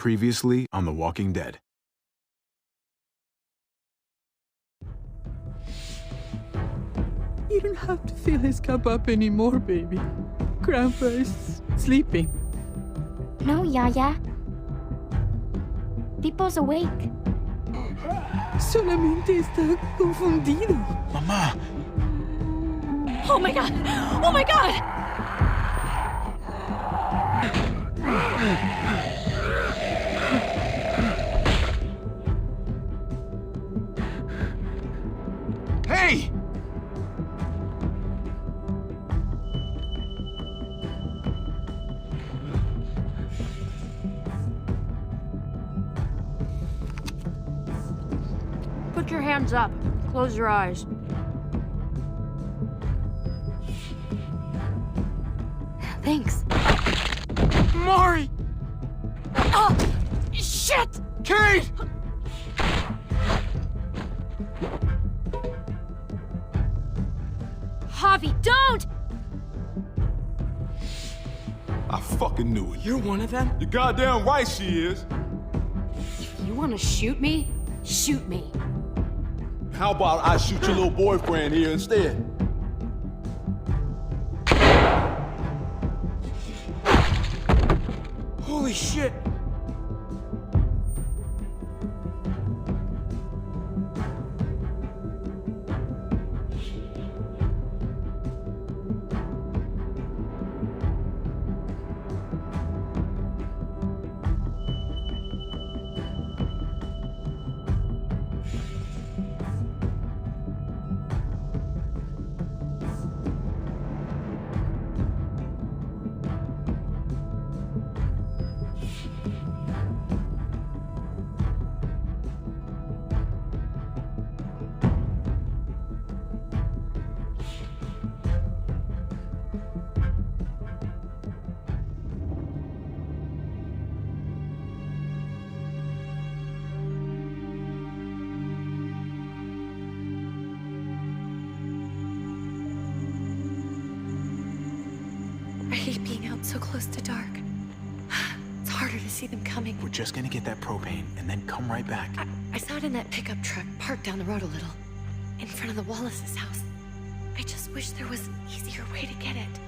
Previously on The Walking Dead. You don't have to fill his cup up anymore, baby. Grandpa is sleeping. No, Yaya. Pipo's awake. Solamente está confundido. Mamá! Oh my god! Oh my god! Hey! Put your hands up. Close your eyes. Thanks. Mari! Oh! Shit! Kate! Javi, don't! I fucking knew it. You're one of them? You're goddamn right she is. If you want to shoot me, shoot me. How about I shoot your little boyfriend here instead? Holy shit! I hate being out so close to dark. It's harder to see them coming. We're just gonna get that propane and then come right back. I saw it in that pickup truck parked down the road a little, in front of the Wallace's house. I just wish there was an easier way to get it,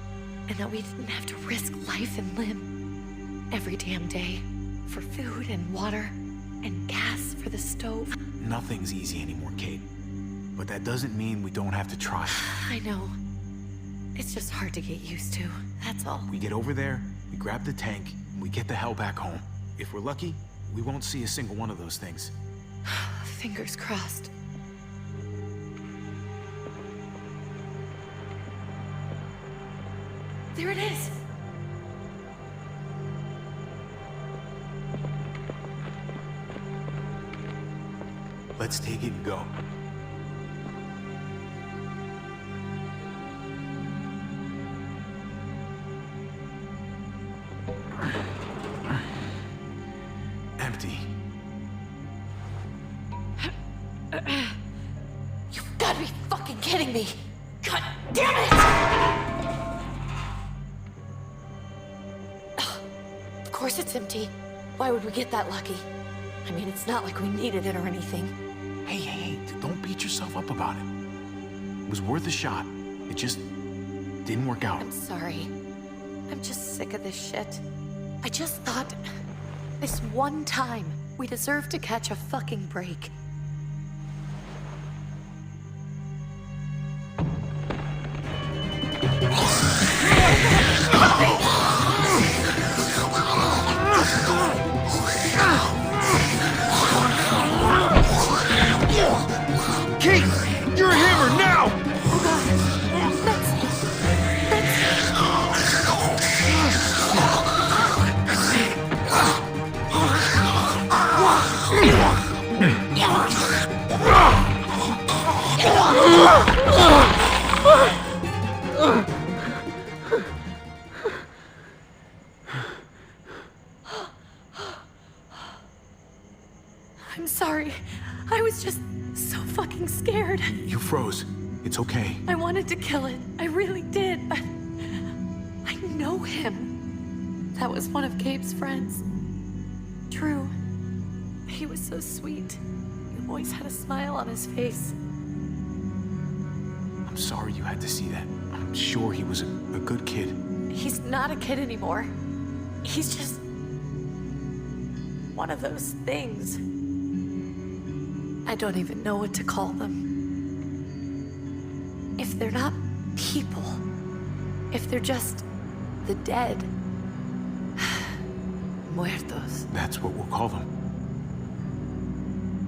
and that we didn't have to risk life and limb every damn day for food and water and gas for the stove. Nothing's easy anymore, Kate. But that doesn't mean we don't have to try. I know. It's just hard to get used to, that's all. We get over there, we grab the tank, and we get the hell back home. If we're lucky, we won't see a single one of those things. Fingers crossed. There it is! Let's take it and go. Empty. You've got to be fucking kidding me! God damn it! Ugh. Of course it's empty. Why would we get that lucky? I mean, it's not like we needed it or anything. Hey, don't beat yourself up about it. It was worth a shot. It just didn't work out. I'm sorry. I'm just sick of this shit. I just thought, this one time, we deserve to catch a fucking break. Kate! You're a hammer now! Oh god, I'm sorry. I was just so fucking scared. You froze. It's okay. I wanted to kill it. I really did, but I know him. That was one of Gabe's friends. Drew. He was so sweet. He always had a smile on his face. I'm sorry you had to see that. I'm sure he was a good kid. He's not a kid anymore. He's just one of those things. I don't even know what to call them. If they're not people, if they're just the dead, muertos. That's what we'll call them.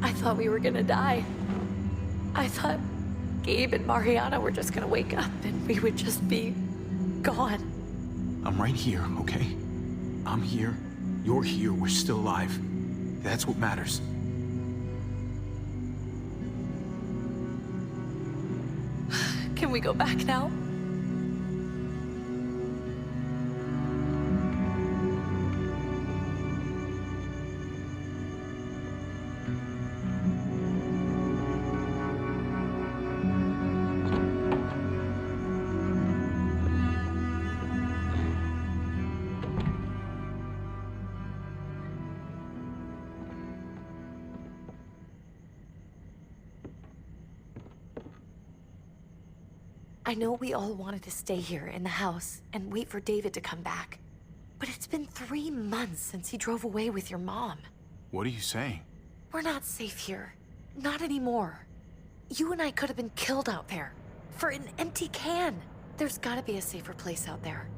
I thought we were gonna die. I thought Gabe and Mariana were just gonna wake up and we would just be gone. I'm right here, okay? I'm here. You're here. We're still alive. That's what matters. Can we go back now? I know we all wanted to stay here in the house and wait for David to come back. But it's been 3 months since he drove away with your mom. What are you saying? We're not safe here. Not anymore. You and I could have been killed out there. For an empty can. There's gotta be a safer place out there.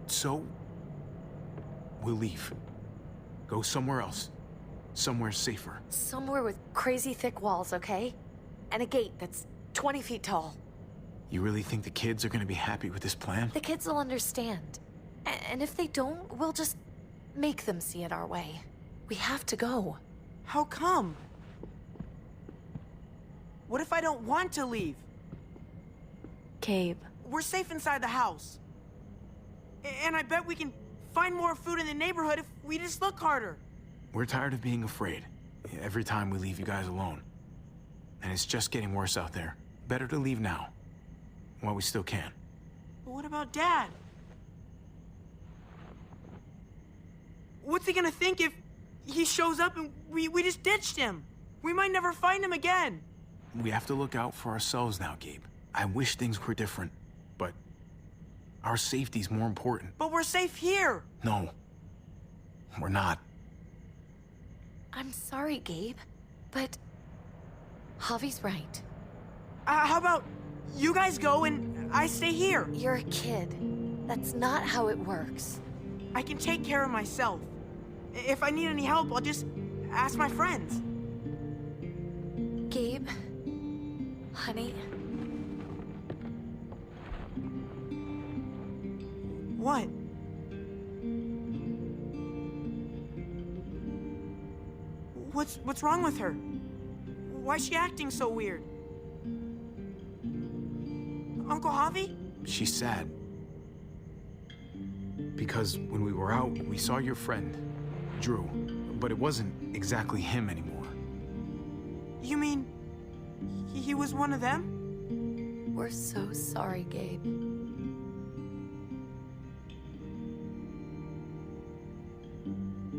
So, we'll leave. Go somewhere else. Somewhere safer. Somewhere with crazy thick walls, okay? And a gate that's 20 feet tall. You really think the kids are gonna be happy with this plan? The kids will understand. And if they don't, we'll just make them see it our way. We have to go. How come? What if I don't want to leave? Gabe. We're safe inside the house. And I bet we can find more food in the neighborhood if we just look harder. We're tired of being afraid. Every time we leave you guys alone. And it's just getting worse out there. Better to leave now. While we still can. But what about Dad? What's he gonna think if he shows up and we just ditched him? We might never find him again. We have to look out for ourselves now, Gabe. I wish things were different, but our safety's more important. But we're safe here. No, we're not. I'm sorry, Gabe, but Javi's right. How about you guys go and I stay here? You're a kid. That's not how it works. I can take care of myself. If I need any help, I'll just ask my friends. Gabe, honey. What? What's wrong with her? Why's she acting so weird? Uncle Javi? She's sad. Because when we were out, we saw your friend, Drew. But it wasn't exactly him anymore. You mean he was one of them? We're so sorry, Gabe.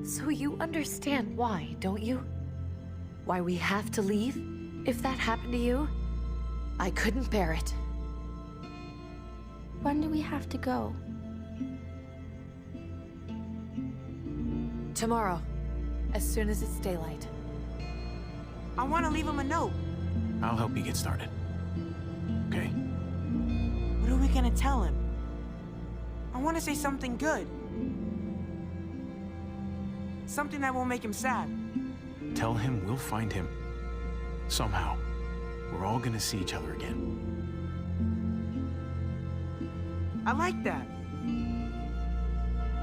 So you understand why, don't you? Why we have to leave? If that happened to you, I couldn't bear it. When do we have to go? Tomorrow, as soon as it's daylight. I want to leave him a note. I'll help you get started. Okay? What are we gonna tell him? I want to say something good. Something that won't make him sad. Tell him we'll find him. Somehow. We're all gonna see each other again. I like that.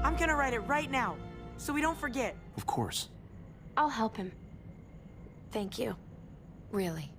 I'm gonna write it right now, so we don't forget. Of course. I'll help him. Thank you. Really.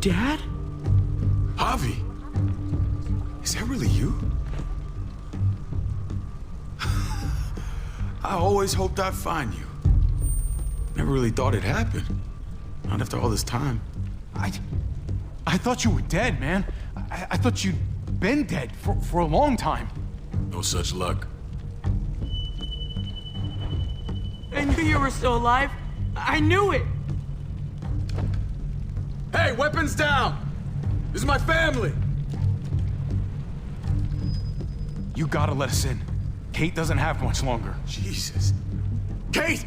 Dad? Javi, is that really you? I always hoped I'd find you. Never really thought it'd happen. Not after all this time. I thought you were dead, man. I thought you'd been dead for a long time. No such luck. I knew you were still alive. I knew it. Hey, weapons down! This is my family! You gotta let us in. Kate doesn't have much longer. Jesus. Kate!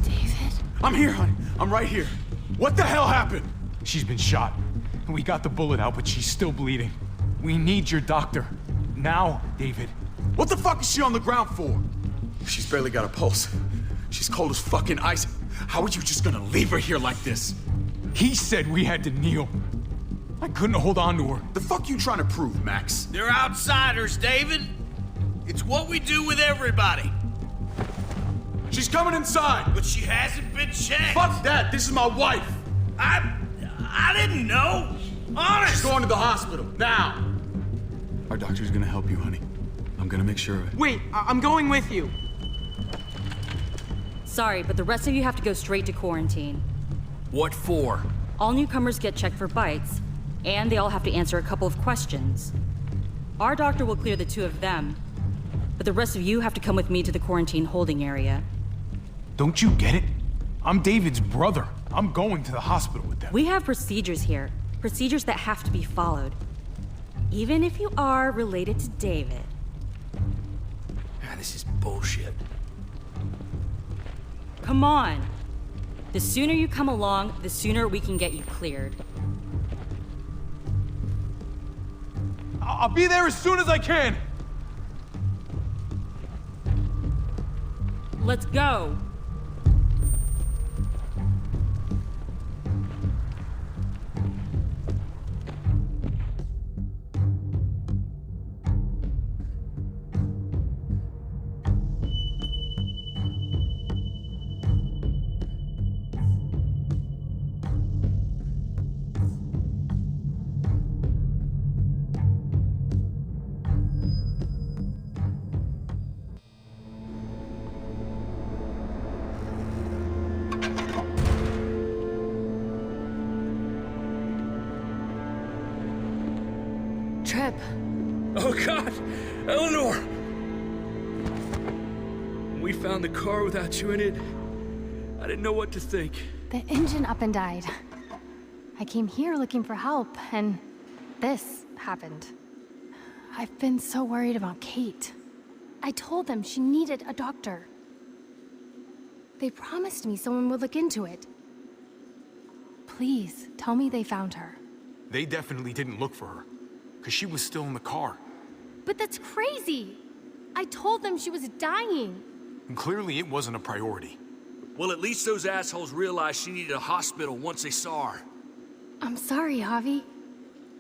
David? I'm here, honey. I'm right here. What the hell happened? She's been shot. We got the bullet out, but she's still bleeding. We need your doctor. Now, David. What the fuck is she on the ground for? She's barely got a pulse. She's cold as fucking ice. How are you just gonna leave her here like this? He said we had to kneel. I couldn't hold on to her. The fuck you trying to prove, Max? They're outsiders, David. It's what we do with everybody. She's coming inside! But she hasn't been checked. Fuck that! This is my wife! I didn't know. Honest. She's going to the hospital, now! Our doctor's gonna help you, honey. I'm gonna make sure of it. Wait, I'm going with you. Sorry, but the rest of you have to go straight to quarantine. What for? All newcomers get checked for bites, and they all have to answer a couple of questions. Our doctor will clear the two of them, but the rest of you have to come with me to the quarantine holding area. Don't you get it? I'm David's brother. I'm going to the hospital with them. We have procedures here, procedures that have to be followed. Even if you are related to David. This is bullshit. Come on. The sooner you come along, the sooner we can get you cleared. I'll be there as soon as I can. Let's go. Trip. Oh, God! Eleanor! When we found the car without you in it, I didn't know what to think. The engine up and died. I came here looking for help, and this happened. I've been so worried about Kate. I told them she needed a doctor. They promised me someone would look into it. Please, tell me they found her. They definitely didn't look for her, because she was still in the car. But that's crazy! I told them she was dying. And clearly it wasn't a priority. Well, at least those assholes realized she needed a hospital once they saw her. I'm sorry, Javi.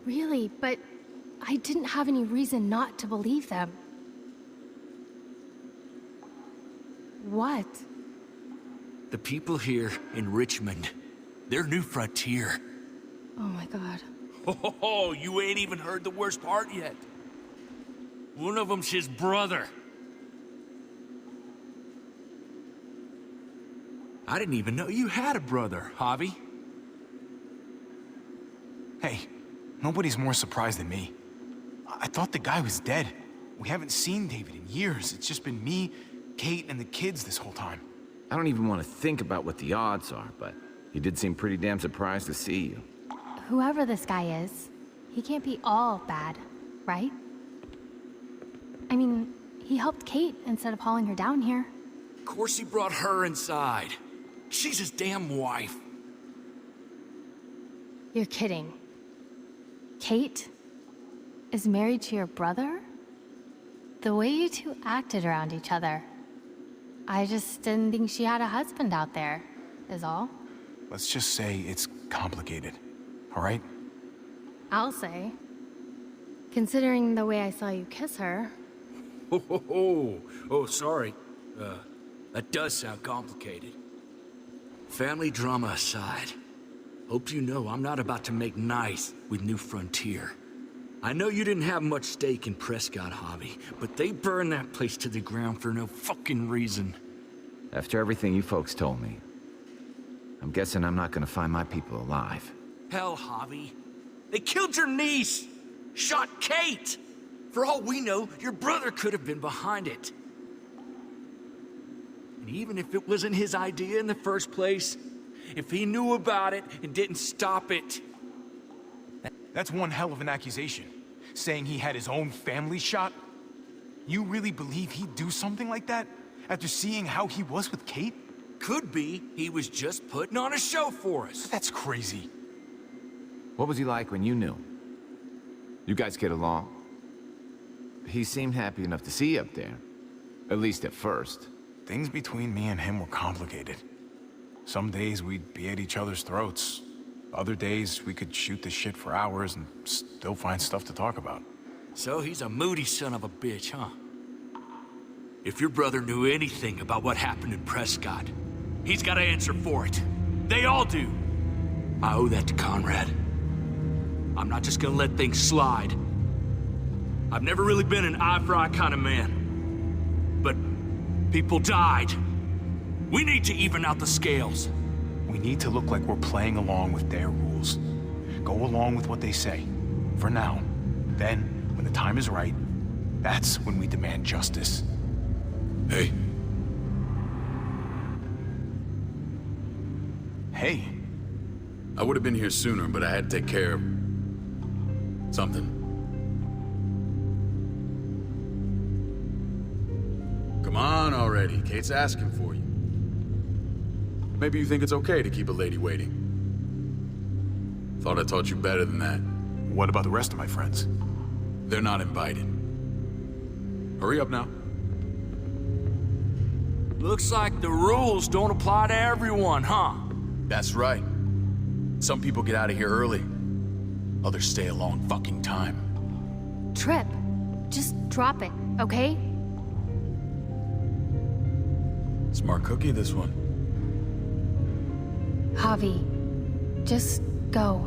Really, but I didn't have any reason not to believe them. What? The people here in Richmond, their new frontier. Oh my God. Oh, you ain't even heard the worst part yet. One of them's his brother. I didn't even know you had a brother, Javi. Hey, nobody's more surprised than me. I thought the guy was dead. We haven't seen David in years. It's just been me, Kate, and the kids this whole time. I don't even want to think about what the odds are, but he did seem pretty damn surprised to see you. Whoever this guy is, he can't be all bad, right? I mean, he helped Kate instead of hauling her down here. Of course he brought her inside. She's his damn wife. You're kidding. Kate is married to your brother? The way you two acted around each other. I just didn't think she had a husband out there, is all. Let's just say it's complicated, all right? I'll say. Considering the way I saw you kiss her. Oh, sorry. That does sound complicated. Family drama aside, Hope you know I'm not about to make nice with New Frontier. I know you didn't have much stake in Prescott, Javi, but they burned that place to the ground for no fucking reason. After everything you folks told me, I'm guessing I'm not gonna find my people alive. Hell, Javi. They killed your niece! Shot Kate! For all we know, your brother could have been behind it. And even if it wasn't his idea in the first place, if he knew about it and didn't stop it... That's one hell of an accusation. Saying he had his own family shot? You really believe he'd do something like that? After seeing how he was with Kate? Could be he was just putting on a show for us. That's crazy. What was he like when you knew? You guys get along? He seemed happy enough to see you up there. At least at first. Things between me and him were complicated. Some days we'd be at each other's throats. Other days we could shoot the shit for hours and still find stuff to talk about. So he's a moody son of a bitch, huh? If your brother knew anything about what happened in Prescott, he's got to answer for it. They all do. I owe that to Conrad. I'm not just gonna let things slide. I've never really been an eye-for-eye kind of man. But people died. We need to even out the scales. We need to look like we're playing along with their rules. Go along with what they say. For now. Then, when the time is right, that's when we demand justice. Hey. Hey. I would have been here sooner, but I had to take care of... something. Come on already. Kate's asking for you. Maybe you think it's okay to keep a lady waiting. Thought I taught you better than that. What about the rest of my friends? They're not invited. Hurry up now. Looks like the rules don't apply to everyone, huh? That's right. Some people get out of here early. Others stay a long fucking time. Trip, just drop it, okay? Smart cookie, this one. Javi, just go.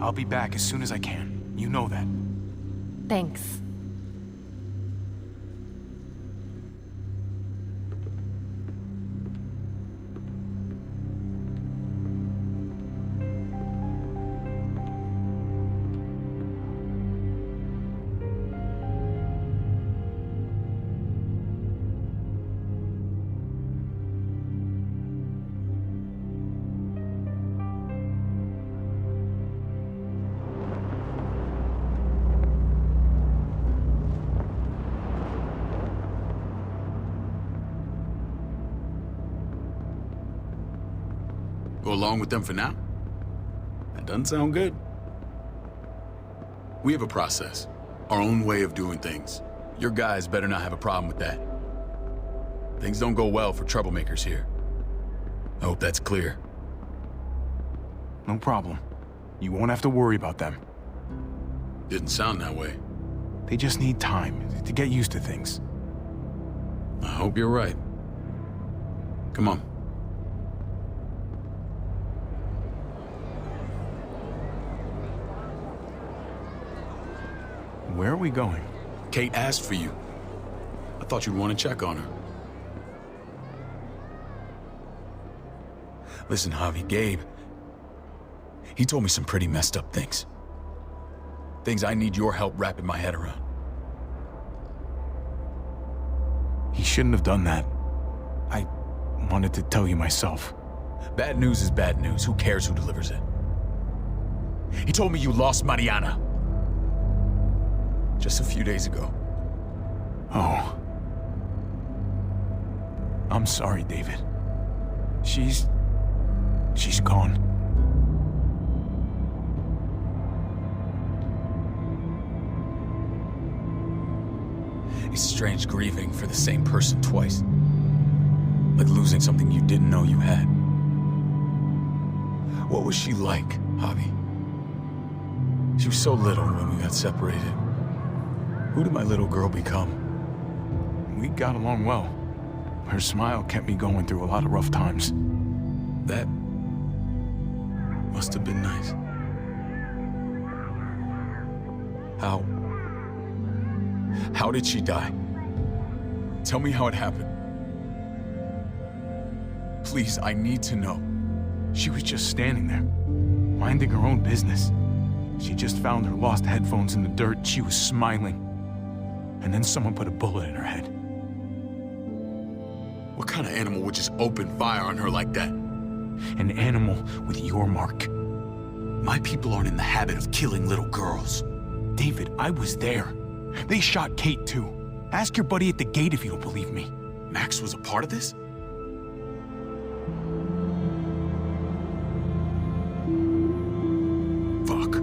I'll be back as soon as I can. You know that. Thanks. Go along with them for now? That doesn't sound good. We have a process, our own way of doing things. Your guys better not have a problem with that. Things don't go well for troublemakers here. I hope that's clear. No problem. You won't have to worry about them. Didn't sound that way. They just need time to get used to things. I hope you're right. Come on. Where are we going? Kate asked for you. I thought you'd want to check on her. Listen, Javi, Gabe, he told me some pretty messed up things. Things I need your help wrapping my head around. He shouldn't have done that. I wanted to tell you myself. Bad news is bad news. Who cares who delivers it? He told me you lost Mariana. Just a few days ago. Oh. I'm sorry, David. She's gone. It's strange grieving for the same person twice. Like losing something you didn't know you had. What was she like, Javi? She was so little when we got separated. Who did my little girl become? We got along well. Her smile kept me going through a lot of rough times. That must have been nice. How did she die? Tell me how it happened. Please, I need to know. She was just standing there, minding her own business. She just found her lost headphones in the dirt. She was smiling. And then someone put a bullet in her head. What kind of animal would just open fire on her like that? An animal with your mark. My people aren't in the habit of killing little girls. David, I was there. They shot Kate too. Ask your buddy at the gate if you don't believe me. Max was a part of this? Fuck.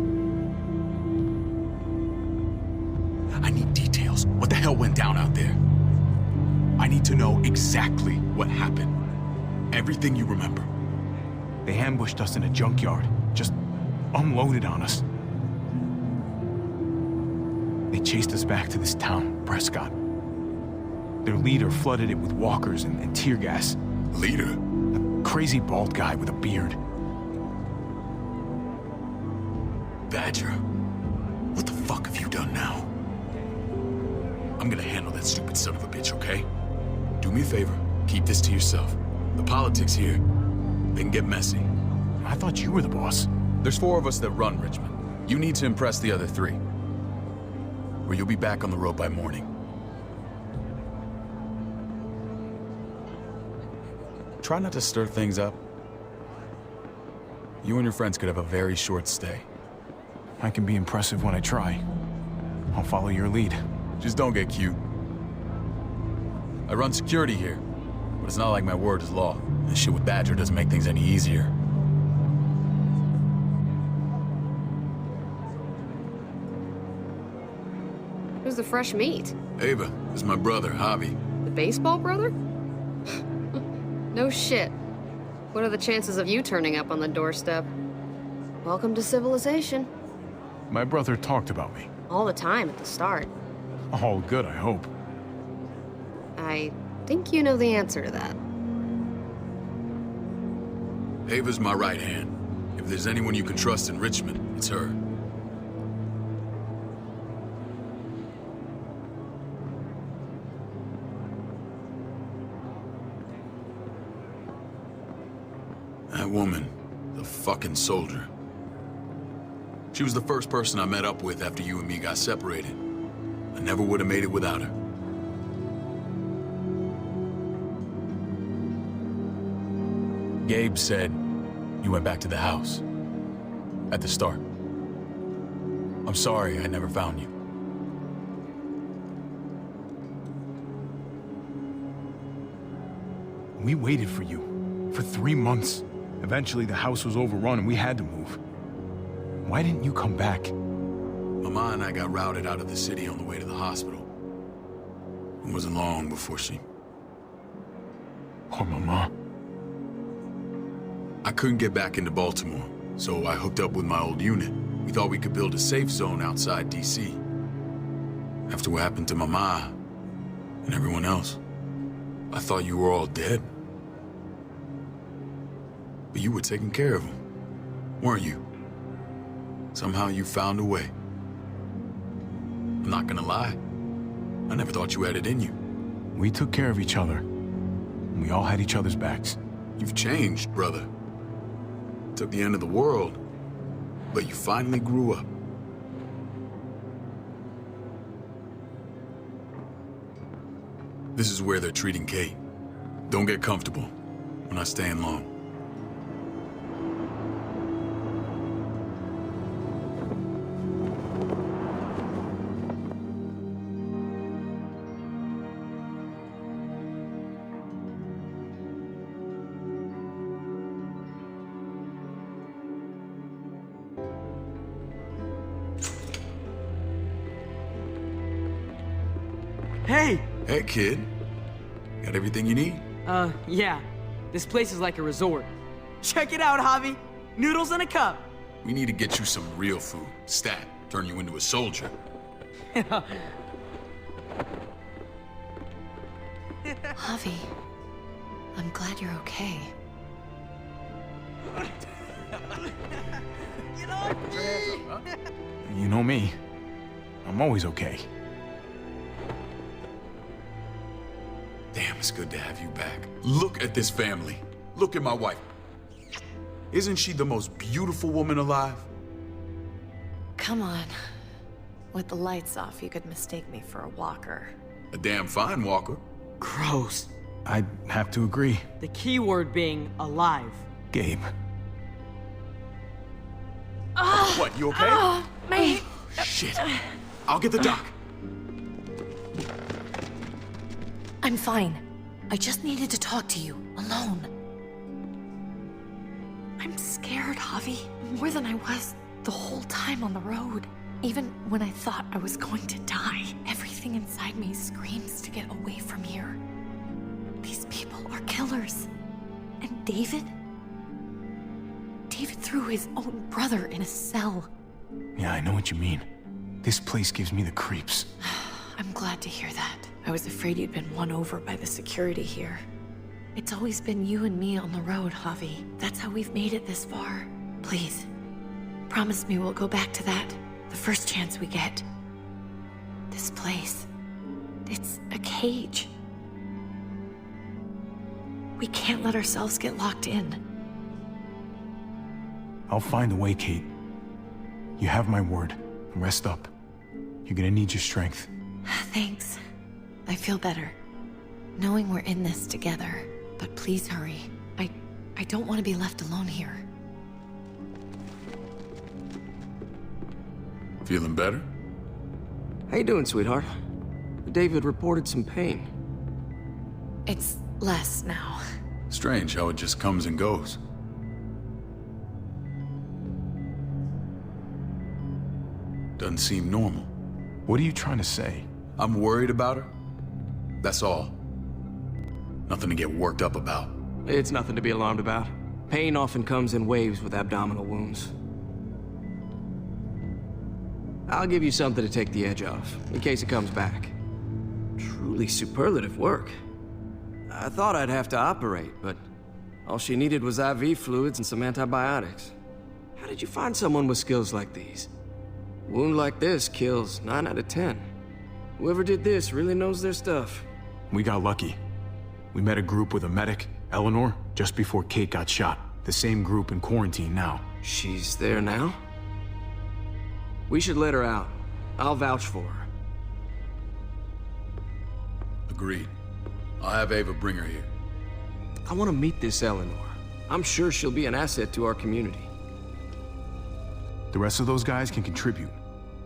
I need details. What the hell went down out there? I need to know exactly what happened. Everything you remember. They ambushed us in a junkyard. Just unloaded on us. They chased us back to this town, Prescott. Their leader flooded it with walkers and tear gas. Leader? A crazy bald guy with a beard. Badger, what the fuck have you done now? I'm gonna handle that stupid son of a bitch, okay? Do me a favor, keep this to yourself. The politics here, they can get messy. I thought you were the boss. There's 4 of us that run Richmond. You need to impress the other 3. Or you'll be back on the road by morning. Try not to stir things up. You and your friends could have a very short stay. I can be impressive when I try. I'll follow your lead. Just don't get cute. I run security here, but it's not like my word is law. This shit with Badger doesn't make things any easier. Who's the fresh meat? Ava, this is my brother, Javi. The baseball brother? No shit. What are the chances of you turning up on the doorstep? Welcome to civilization. My brother talked about me. All the time at the start. All good, I hope. I think you know the answer to that. Ava's my right hand. If there's anyone you can trust in Richmond, it's her. That woman, the fucking soldier. She was the first person I met up with after you and me got separated. I never would have made it without her. Gabe said you went back to the house. At the start. I'm sorry I never found you. We waited for you. For 3 months. Eventually the house was overrun and we had to move. Why didn't you come back? Mama and I got routed out of the city on the way to the hospital. It wasn't long before she... Poor Mama. I couldn't get back into Baltimore, so I hooked up with my old unit. We thought we could build a safe zone outside D.C. After what happened to Mama and everyone else, I thought you were all dead. But you were taking care of them, weren't you? Somehow you found a way. I'm not gonna lie. I never thought you had it in you. We took care of each other. We all had each other's backs. You've changed, brother. Took the end of the world, but you finally grew up. This is where they're treating Kate. Don't get comfortable. We're not staying long. Hey! Hey, kid. Got everything you need? Yeah. This place is like a resort. Check it out, Javi. Noodles in a cup. We need to get you some real food. Stat, turn you into a soldier. Javi, I'm glad you're okay. You know me. I'm always okay. Damn, it's good to have you back. Look at this family. Look at my wife. Isn't she the most beautiful woman alive? Come on. With the lights off, you could mistake me for a walker. A damn fine walker. Gross. I'd have to agree. The key word being alive. Gabe. What, you okay? My... Shit. I'll get the doc. I'm fine. I just needed to talk to you, alone. I'm scared, Javi. More than I was the whole time on the road. Even when I thought I was going to die, everything inside me screams to get away from here. These people are killers. And David? David threw his own brother in a cell. Yeah, I know what you mean. This place gives me the creeps. I'm glad to hear that. I was afraid you'd been won over by the security here. It's always been you and me on the road, Javi. That's how we've made it this far. Please, promise me we'll go back to that the first chance we get. This place, it's a cage. We can't let ourselves get locked in. I'll find a way, Kate. You have my word. Rest up. You're gonna need your strength. Thanks. I feel better. Knowing we're in this together. But please hurry. I don't want to be left alone here. Feeling better? How you doing, sweetheart? David reported some pain. It's less now. Strange how it just comes and goes. Doesn't seem normal. What are you trying to say? I'm worried about her. That's all. Nothing to get worked up about. It's nothing to be alarmed about. Pain often comes in waves with abdominal wounds. I'll give you something to take the edge off, in case it comes back. Truly superlative work. I thought I'd have to operate, but all she needed was IV fluids and some antibiotics. How did you find someone with skills like these? A wound like this kills 9 out of 10. Whoever did this really knows their stuff. We got lucky. We met a group with a medic, Eleanor, just before Kate got shot. The same group in quarantine now. She's there now? We should let her out. I'll vouch for her. Agreed. I'll have Ava bring her here. I want to meet this Eleanor. I'm sure she'll be an asset to our community. The rest of those guys can contribute,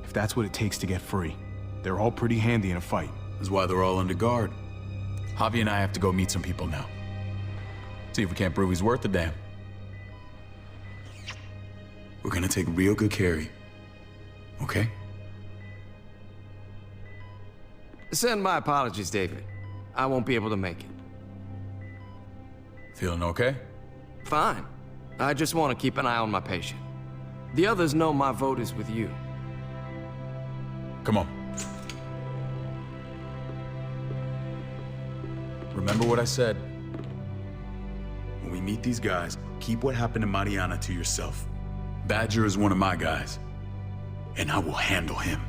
if that's what it takes to get free. They're all pretty handy in a fight. That's why they're all under guard. Javi and I have to go meet some people now. See if we can't prove he's worth a damn. We're gonna take real good care of you. Okay? Send my apologies, David. I won't be able to make it. Feeling okay? Fine. I just want to keep an eye on my patient. The others know my vote is with you. Come on. Remember what I said. When we meet these guys, keep what happened to Mariana to yourself. Badger is one of my guys, and I will handle him.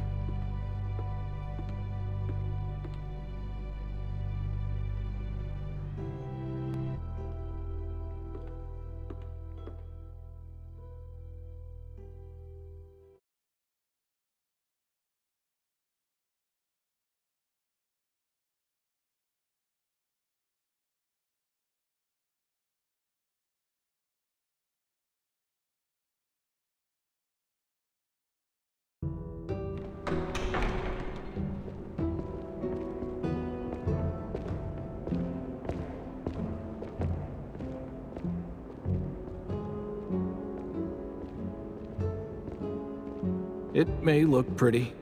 It may look pretty,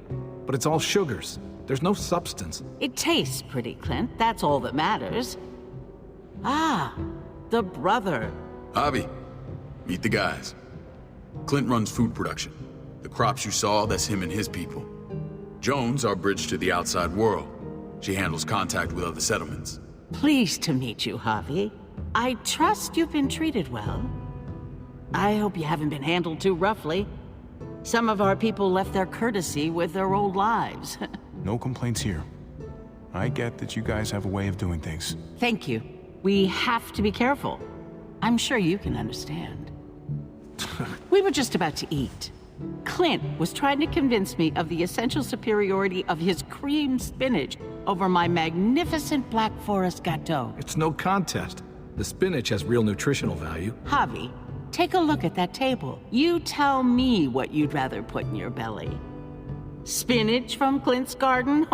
but it's all sugars. There's no substance. It tastes pretty, Clint. That's all that matters. Ah, the brother. Javi, meet the guys. Clint runs food production. The crops you saw, that's him and his people. Jones, our bridge to the outside world. She handles contact with other settlements. Pleased to meet you, Javi. I trust you've been treated well. I hope you haven't been handled too roughly. Some of our people left their courtesy with their old lives. No complaints here. I get that you guys have a way of doing things. Thank you. We have to be careful. I'm sure you can understand. We were just about to eat. Clint was trying to convince me of the essential superiority of his cream spinach over my magnificent Black Forest gâteau. It's no contest. The spinach has real nutritional value. Javi, take a look at that table. You tell me what you'd rather put in your belly. Spinach from Clint's garden,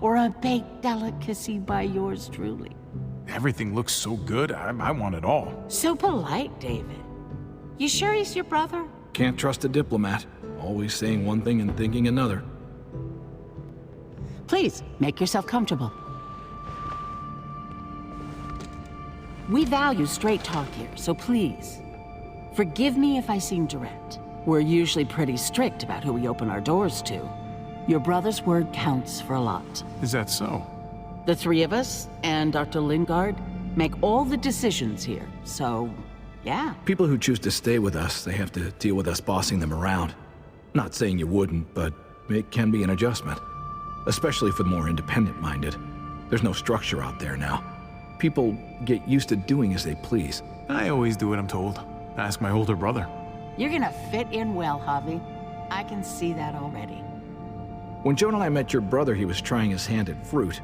or a baked delicacy by yours truly? Everything looks so good, I want it all. So polite, David. You sure he's your brother? Can't trust a diplomat. Always saying one thing and thinking another. Please, make yourself comfortable. We value straight talk here, so please, forgive me if I seem direct. We're usually pretty strict about who we open our doors to. Your brother's word counts for a lot. Is that so? The three of us and Dr. Lingard make all the decisions here, so yeah. People who choose to stay with us, they have to deal with us bossing them around. Not saying you wouldn't, but it can be an adjustment. Especially for the more independent-minded. There's no structure out there now. People get used to doing as they please. I always do what I'm told. Ask my older brother. You're gonna fit in well, Javi. I can see that already. When Joan and I met your brother, he was trying his hand at fruit.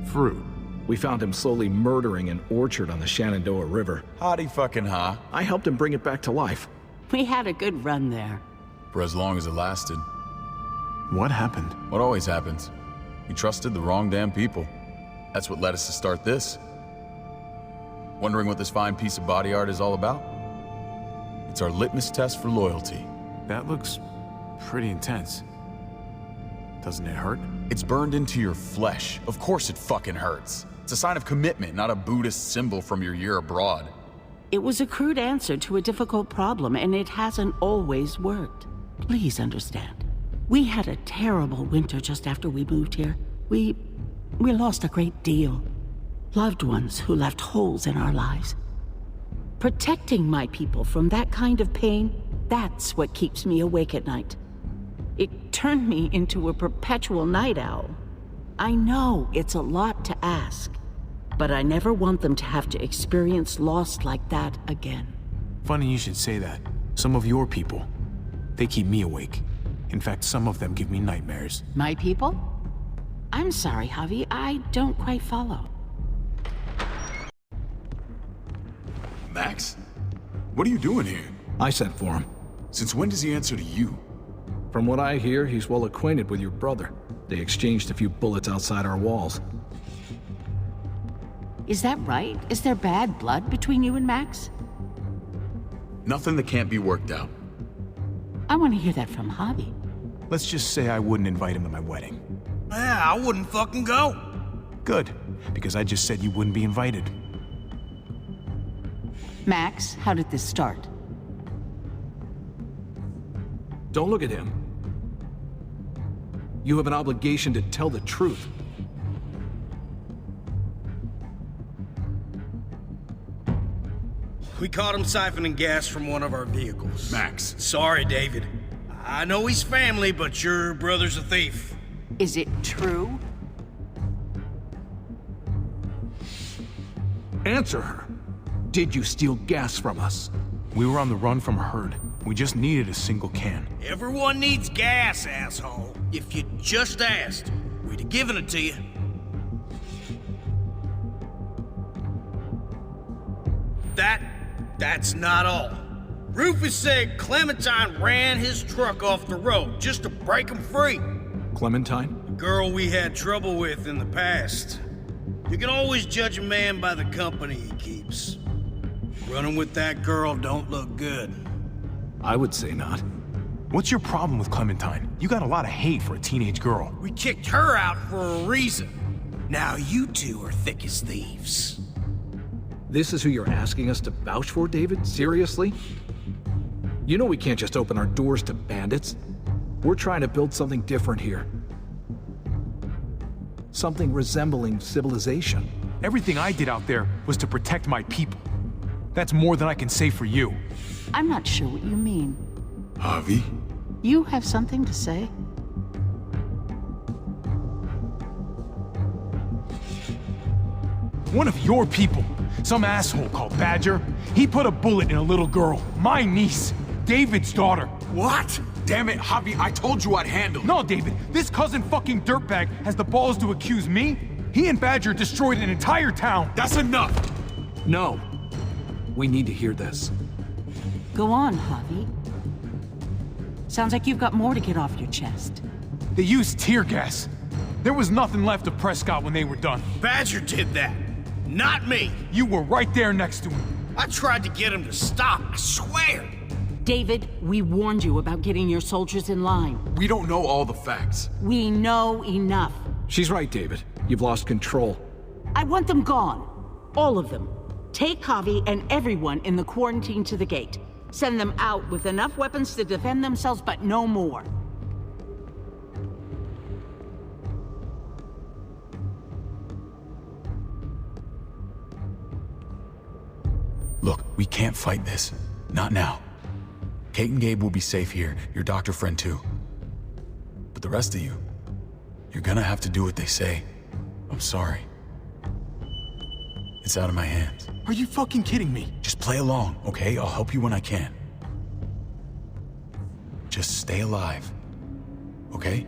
Fruit? We found him slowly murdering an orchard on the Shenandoah River. Howdy fucking ha. I helped him bring it back to life. We had a good run there. For as long as it lasted. What happened? What always happens. We trusted the wrong damn people. That's what led us to start this. Wondering what this fine piece of body art is all about? It's our litmus test for loyalty. That looks pretty intense. Doesn't it hurt? It's burned into your flesh. Of course it fucking hurts. It's a sign of commitment, not a Buddhist symbol from your year abroad. It was a crude answer to a difficult problem, and it hasn't always worked. Please understand. We had a terrible winter just after we moved here. We lost a great deal. Loved ones who left holes in our lives. Protecting my people from that kind of pain, that's what keeps me awake at night. It turned me into a perpetual night owl. I know it's a lot to ask, but I never want them to have to experience loss like that again. Funny you should say that. Some of your people, they keep me awake. In fact, some of them give me nightmares. My people? I'm sorry, Javi, I don't quite follow. Max? What are you doing here? I sent for him. Since when does he answer to you? From what I hear, he's well acquainted with your brother. They exchanged a few bullets outside our walls. Is that right? Is there bad blood between you and Max? Nothing that can't be worked out. I want to hear that from Javi. Let's just say I wouldn't invite him to my wedding. Yeah, I wouldn't fucking go. Good, because I just said you wouldn't be invited. Max, how did this start? Don't look at him. You have an obligation to tell the truth. We caught him siphoning gas from one of our vehicles. Max. Sorry, David. I know he's family, but your brother's a thief. Is it true? Answer her. Did you steal gas from us? We were on the run from a herd. We just needed a single can. Everyone needs gas, asshole. If you just asked, we'd have given it to you. That's not all. Rufus said Clementine ran his truck off the road just to break him free. Clementine? The girl we had trouble with in the past. You can always judge a man by the company he keeps. Running with that girl don't look good. I would say not. What's your problem with Clementine? You got a lot of hate for a teenage girl. We kicked her out for a reason. Now you two are thick as thieves. This is who you're asking us to vouch for, David? Seriously? You know we can't just open our doors to bandits. We're trying to build something different here. Something resembling civilization. Everything I did out there was to protect my people. That's more than I can say for you. I'm not sure what you mean. Javi? You have something to say? One of your people, some asshole called Badger, he put a bullet in a little girl, my niece, David's daughter. What? Damn it, Javi, I told you I'd handle it. No, David, this cousin fucking dirtbag has the balls to accuse me? He and Badger destroyed an entire town. That's enough! No. We need to hear this. Go on, Javi. Sounds like you've got more to get off your chest. They used tear gas. There was nothing left of Prescott when they were done. Badger did that, not me. You were right there next to him. I tried to get him to stop, I swear. David, we warned you about getting your soldiers in line. We don't know all the facts. We know enough. She's right, David. You've lost control. I want them gone. All of them. Take Javi and everyone in the quarantine to the gate. Send them out with enough weapons to defend themselves, but no more. Look, we can't fight this. Not now. Kate and Gabe will be safe here, your doctor friend too. But the rest of you, you're gonna have to do what they say. I'm sorry. It's out of my hands. Are you fucking kidding me? Just play along, okay? I'll help you when I can. Just stay alive, okay?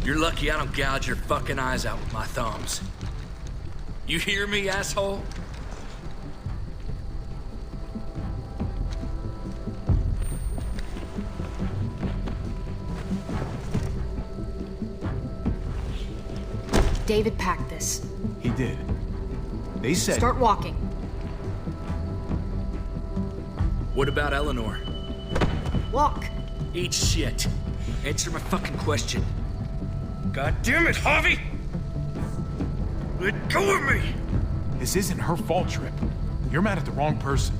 You're lucky I don't gouge your fucking eyes out with my thumbs. You hear me, asshole? David packed this. He did. They said... Start walking. What about Eleanor? Walk. Eat shit. Answer my fucking question. God damn it, Javi! Let go of me! This isn't her fault, Trip. You're mad at the wrong person.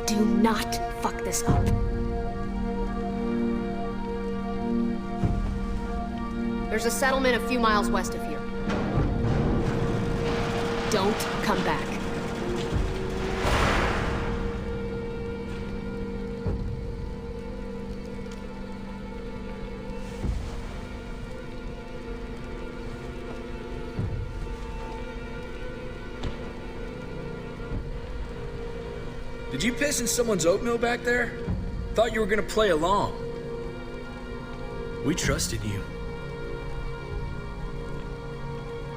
Do not fuck this up. There's a settlement a few miles west of here. Don't come back. Did you piss in someone's oatmeal back there? Thought you were gonna play along. We trusted you.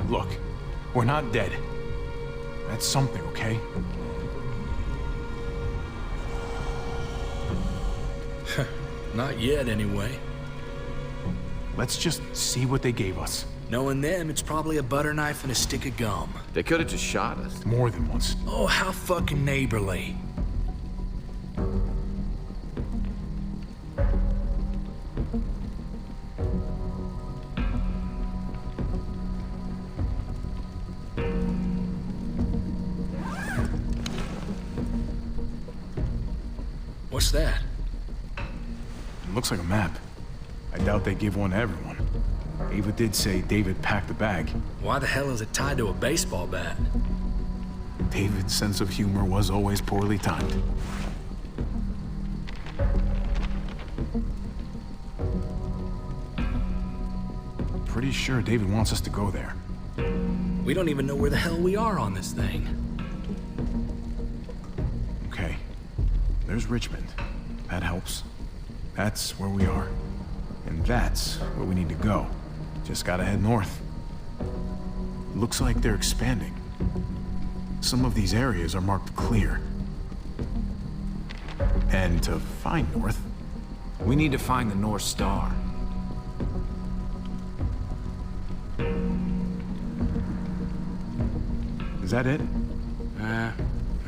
Look, we're not dead. That's something, okay? Not yet, anyway. Let's just see what they gave us. Knowing them, it's probably a butter knife and a stick of gum. They could have just shot us. More than once. Oh, how fucking neighborly. What's that? It looks like a map. I doubt they give one to everyone. Ava did say David packed the bag. Why the hell is it tied to a baseball bat? David's sense of humor was always poorly timed. Pretty sure David wants us to go there. We don't even know where the hell we are on this thing. Okay. There's Richmond. That helps. That's where we are. And that's where we need to go. Just gotta head north. Looks like they're expanding. Some of these areas are marked clear. And to find north... We need to find the North Star. Is that it? I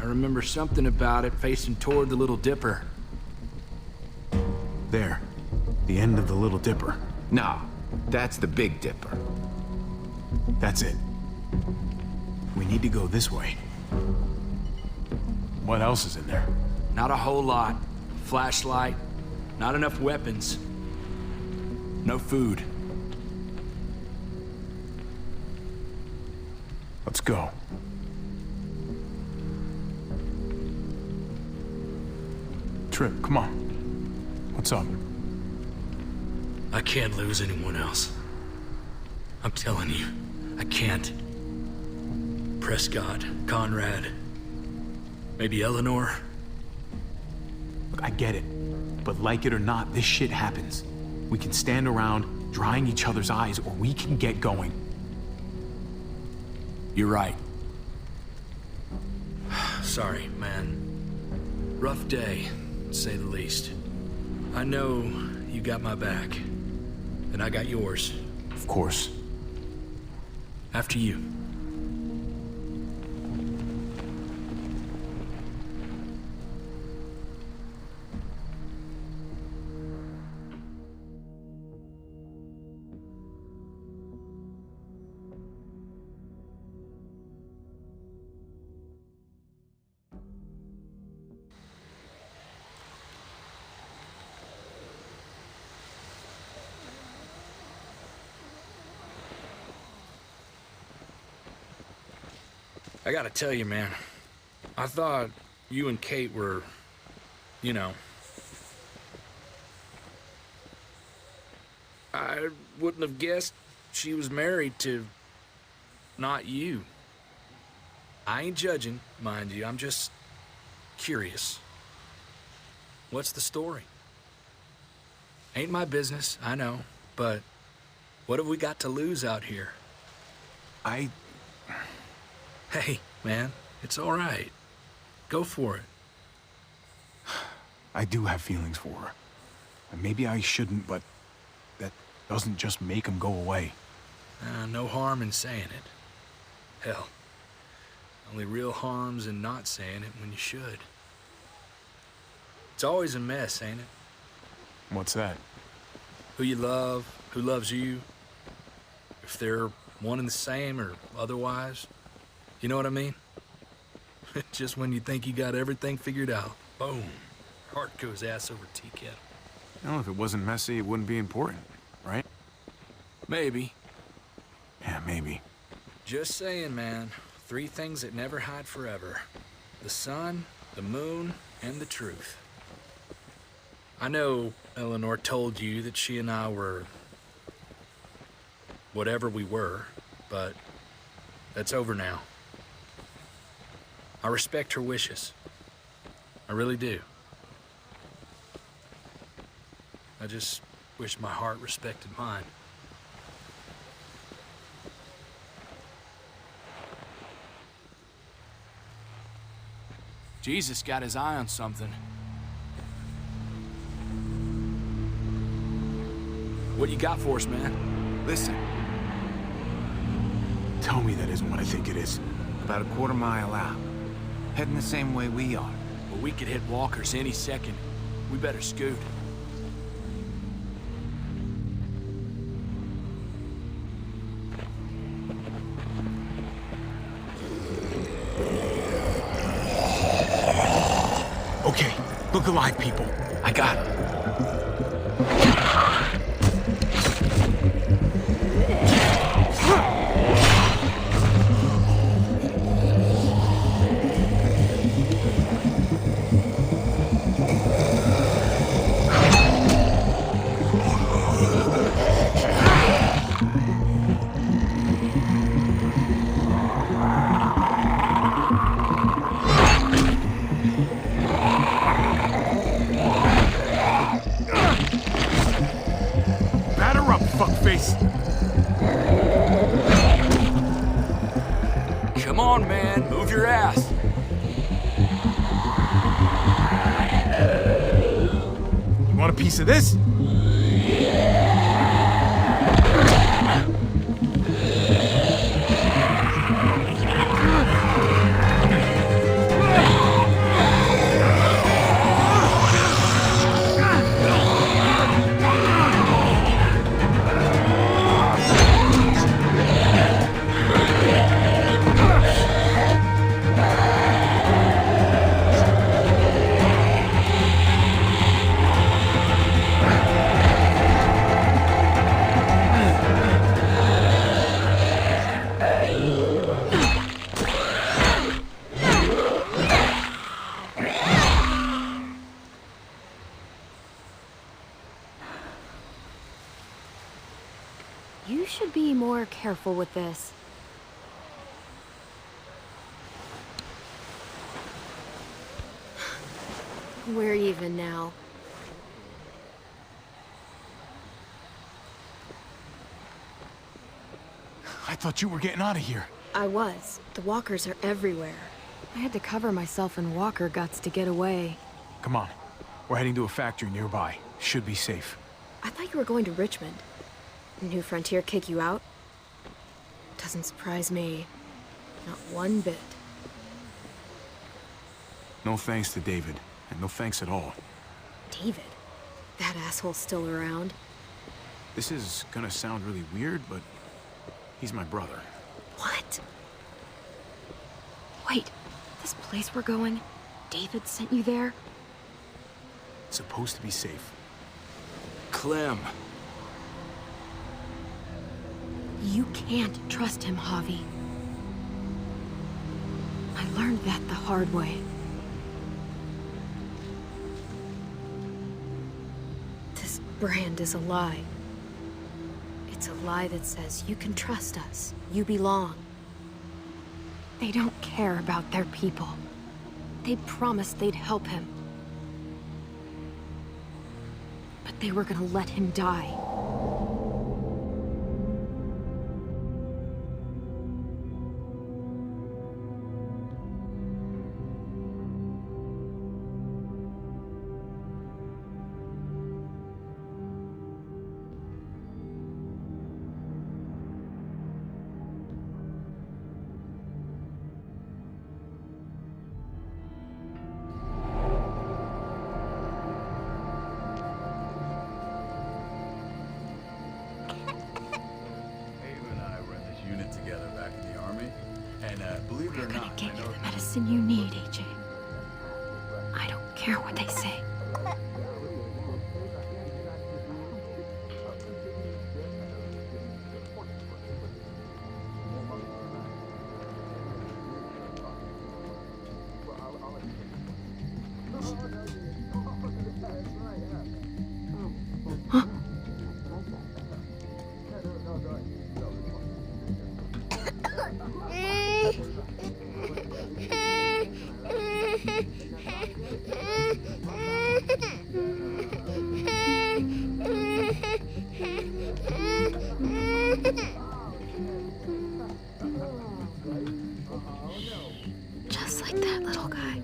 remember something about it facing toward the Little Dipper. There. The end of the Little Dipper. No, that's the Big Dipper. That's it. We need to go this way. What else is in there? Not a whole lot. Flashlight. Not enough weapons. No food. Let's go. Trip, come on. What's up? I can't lose anyone else. I'm telling you, I can't. Prescott, Conrad, maybe Eleanor. Look, I get it. But like it or not, this shit happens. We can stand around, drying each other's eyes, or we can get going. You're right. Sorry, man. Rough day, to say the least. I know you got my back, and I got yours. Of course. After you. I gotta tell you, man, I thought you and Kate were, you know... I wouldn't have guessed she was married to... not you. I ain't judging, mind you, I'm just curious. What's the story? Ain't my business, I know, but what have we got to lose out here? Hey, man, it's all right. Go for it. I do have feelings for her. And maybe I shouldn't, but that doesn't just make them go away. No harm in saying it. Hell, only real harm's in not saying it when you should. It's always a mess, ain't it? What's that? Who you love, who loves you, if they're one and the same or otherwise. You know what I mean? Just when you think you got everything figured out, boom, heart goes ass over tea kettle. No, if it wasn't messy, it wouldn't be important, right? Maybe. Yeah, maybe. Just saying, man. 3 things that never hide forever. The sun, the moon, and the truth. I know Eleanor told you that she and I were... whatever we were, but that's over now. I respect her wishes. I really do. I just wish my heart respected mine. Jesus got his eye on something. What you got for us, man? Listen. Tell me that isn't what I think it is. About a quarter mile out. Heading the same way we are. Well, we could hit walkers any second. We better scoot. Okay, look alive, people. I got it. face. Come on, man. Move your ass. You want a piece of this? You should be more careful with this. We're even now. I thought you were getting out of here. I was. The walkers are everywhere. I had to cover myself in walker guts to get away. Come on. We're heading to a factory nearby. Should be safe. I thought you were going to Richmond. New Frontier kick you out? Doesn't surprise me. Not one bit. No thanks to David, and no thanks at all. David? That asshole's still around? This is gonna sound really weird, but he's my brother. What? Wait, this place we're going, David sent you there? It's supposed to be safe. Clem. You can't trust him, Javi. I learned that the hard way. This brand is a lie. It's a lie that says you can trust us, you belong. They don't care about their people. They promised they'd help him. But they were gonna let him die. You need, AJ. I don't care what they say. Huh? Just like that little guy.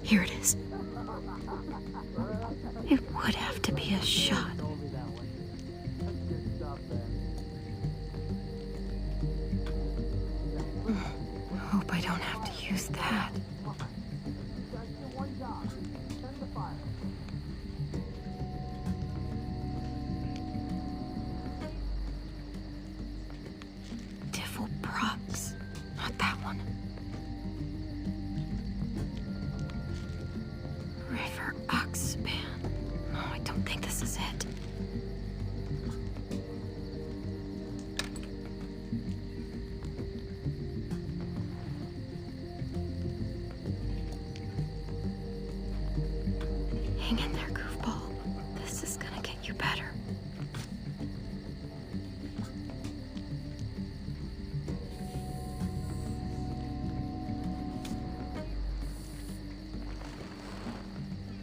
Here it is. It would have to be a shot. Hope I don't have to use that. Diffel Prox. Not that one. River Oxspan. No, I don't think this is it.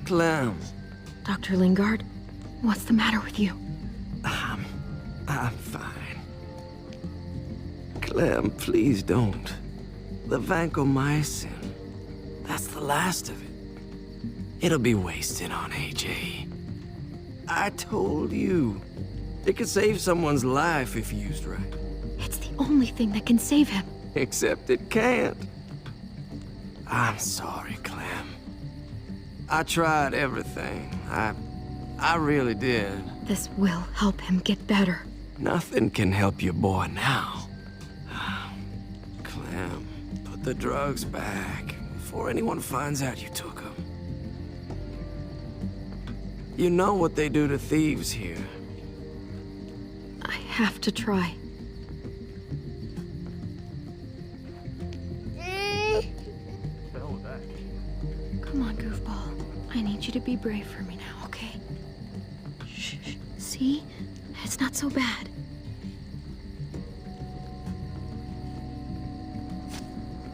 Clem. Dr. Lingard, what's the matter with you? I'm fine. Clem, please don't. The vancomycin, that's the last of it. It'll be wasted on AJ. I told you. It could save someone's life if used right. It's the only thing that can save him. Except it can't. I'm sorry, Clem. I tried everything. I really did. This will help him get better. Nothing can help your boy now. Clem, put the drugs back before anyone finds out you took them. You know what they do to thieves here. I have to try. Come on, goofball. I need you to be brave for me now, okay? Shh. See? It's not so bad.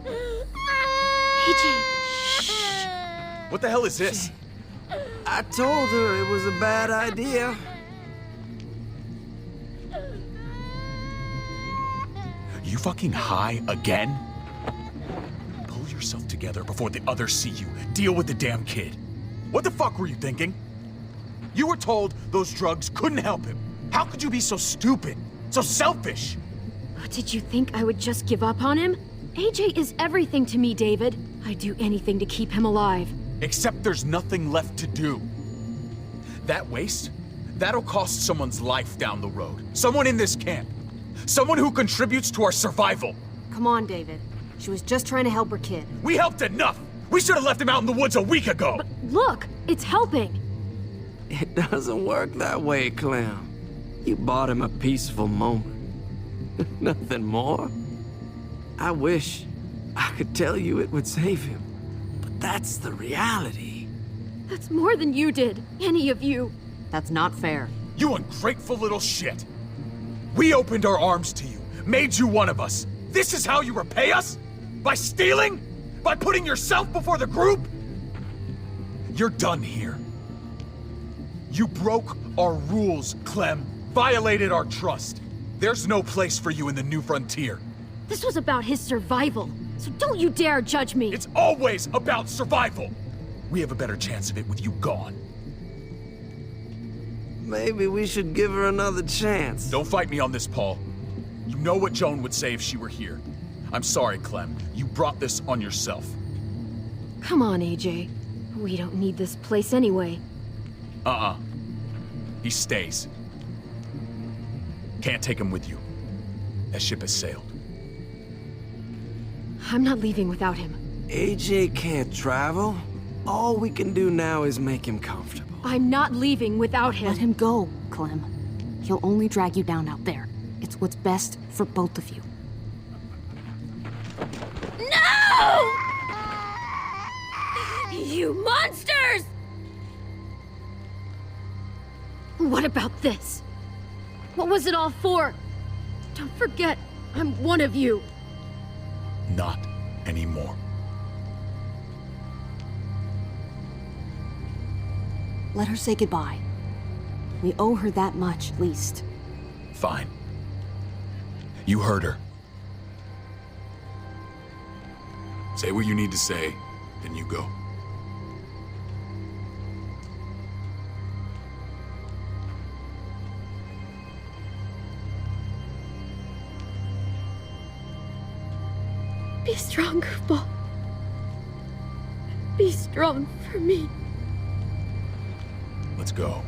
AJ! Shh! What the hell is this? I told her it was a bad idea. You fucking high again? Pull yourself together before the others see you. Deal with the damn kid. What the fuck were you thinking? You were told those drugs couldn't help him. How could you be so stupid? So selfish? Did you think I would just give up on him? AJ is everything to me, David. I'd do anything to keep him alive. Except there's nothing left to do. That waste, that'll cost someone's life down the road. Someone in this camp. Someone who contributes to our survival. Come on, David. She was just trying to help her kid. We helped enough! We should have left him out in the woods a week ago! But look, it's helping. It doesn't work that way, Clem. You bought him a peaceful moment. Nothing more. I wish I could tell you it would save him. But that's the reality. That's more than you did. Any of you. That's not fair. You ungrateful little shit! We opened our arms to you, made you one of us. This is how you repay us? By stealing? By putting yourself before the group? You're done here. You broke our rules, Clem. Violated our trust. There's no place for you in the new frontier. This was about his survival, so don't you dare judge me. It's always about survival. We have a better chance of it with you gone. Maybe we should give her another chance. Don't fight me on this, Paul. You know what Joan would say if she were here. I'm sorry, Clem. You brought this on yourself. Come on, AJ. We don't need this place anyway. He stays. Can't take him with you. That ship has sailed. I'm not leaving without him. AJ can't travel. All we can do now is make him comfortable. I'm not leaving without him. Let him go, Clem. He'll only drag you down out there. It's what's best for both of you. No! You monsters! What about this? What was it all for? Don't forget, I'm one of you. Not anymore. Let her say goodbye. We owe her that much, at least. Fine. You heard her. Say what you need to say, then you go. Be strong, goofball. Be strong for me. Let's go.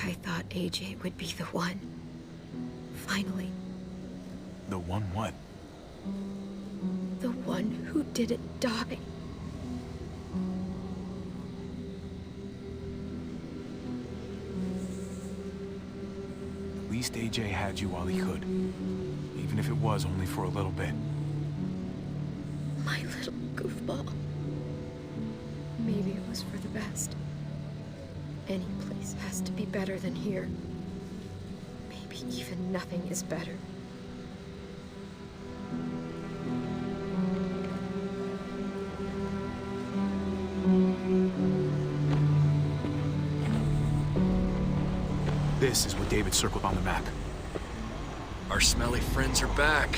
I thought AJ would be the one. Finally. The one what? The one who didn't die. At least AJ had you while he could. Even if it was only for a little bit. My little goofball. Maybe it was for the best. Any place has to be better than here. Maybe even nothing is better. This is what David circled on the map. Our smelly friends are back.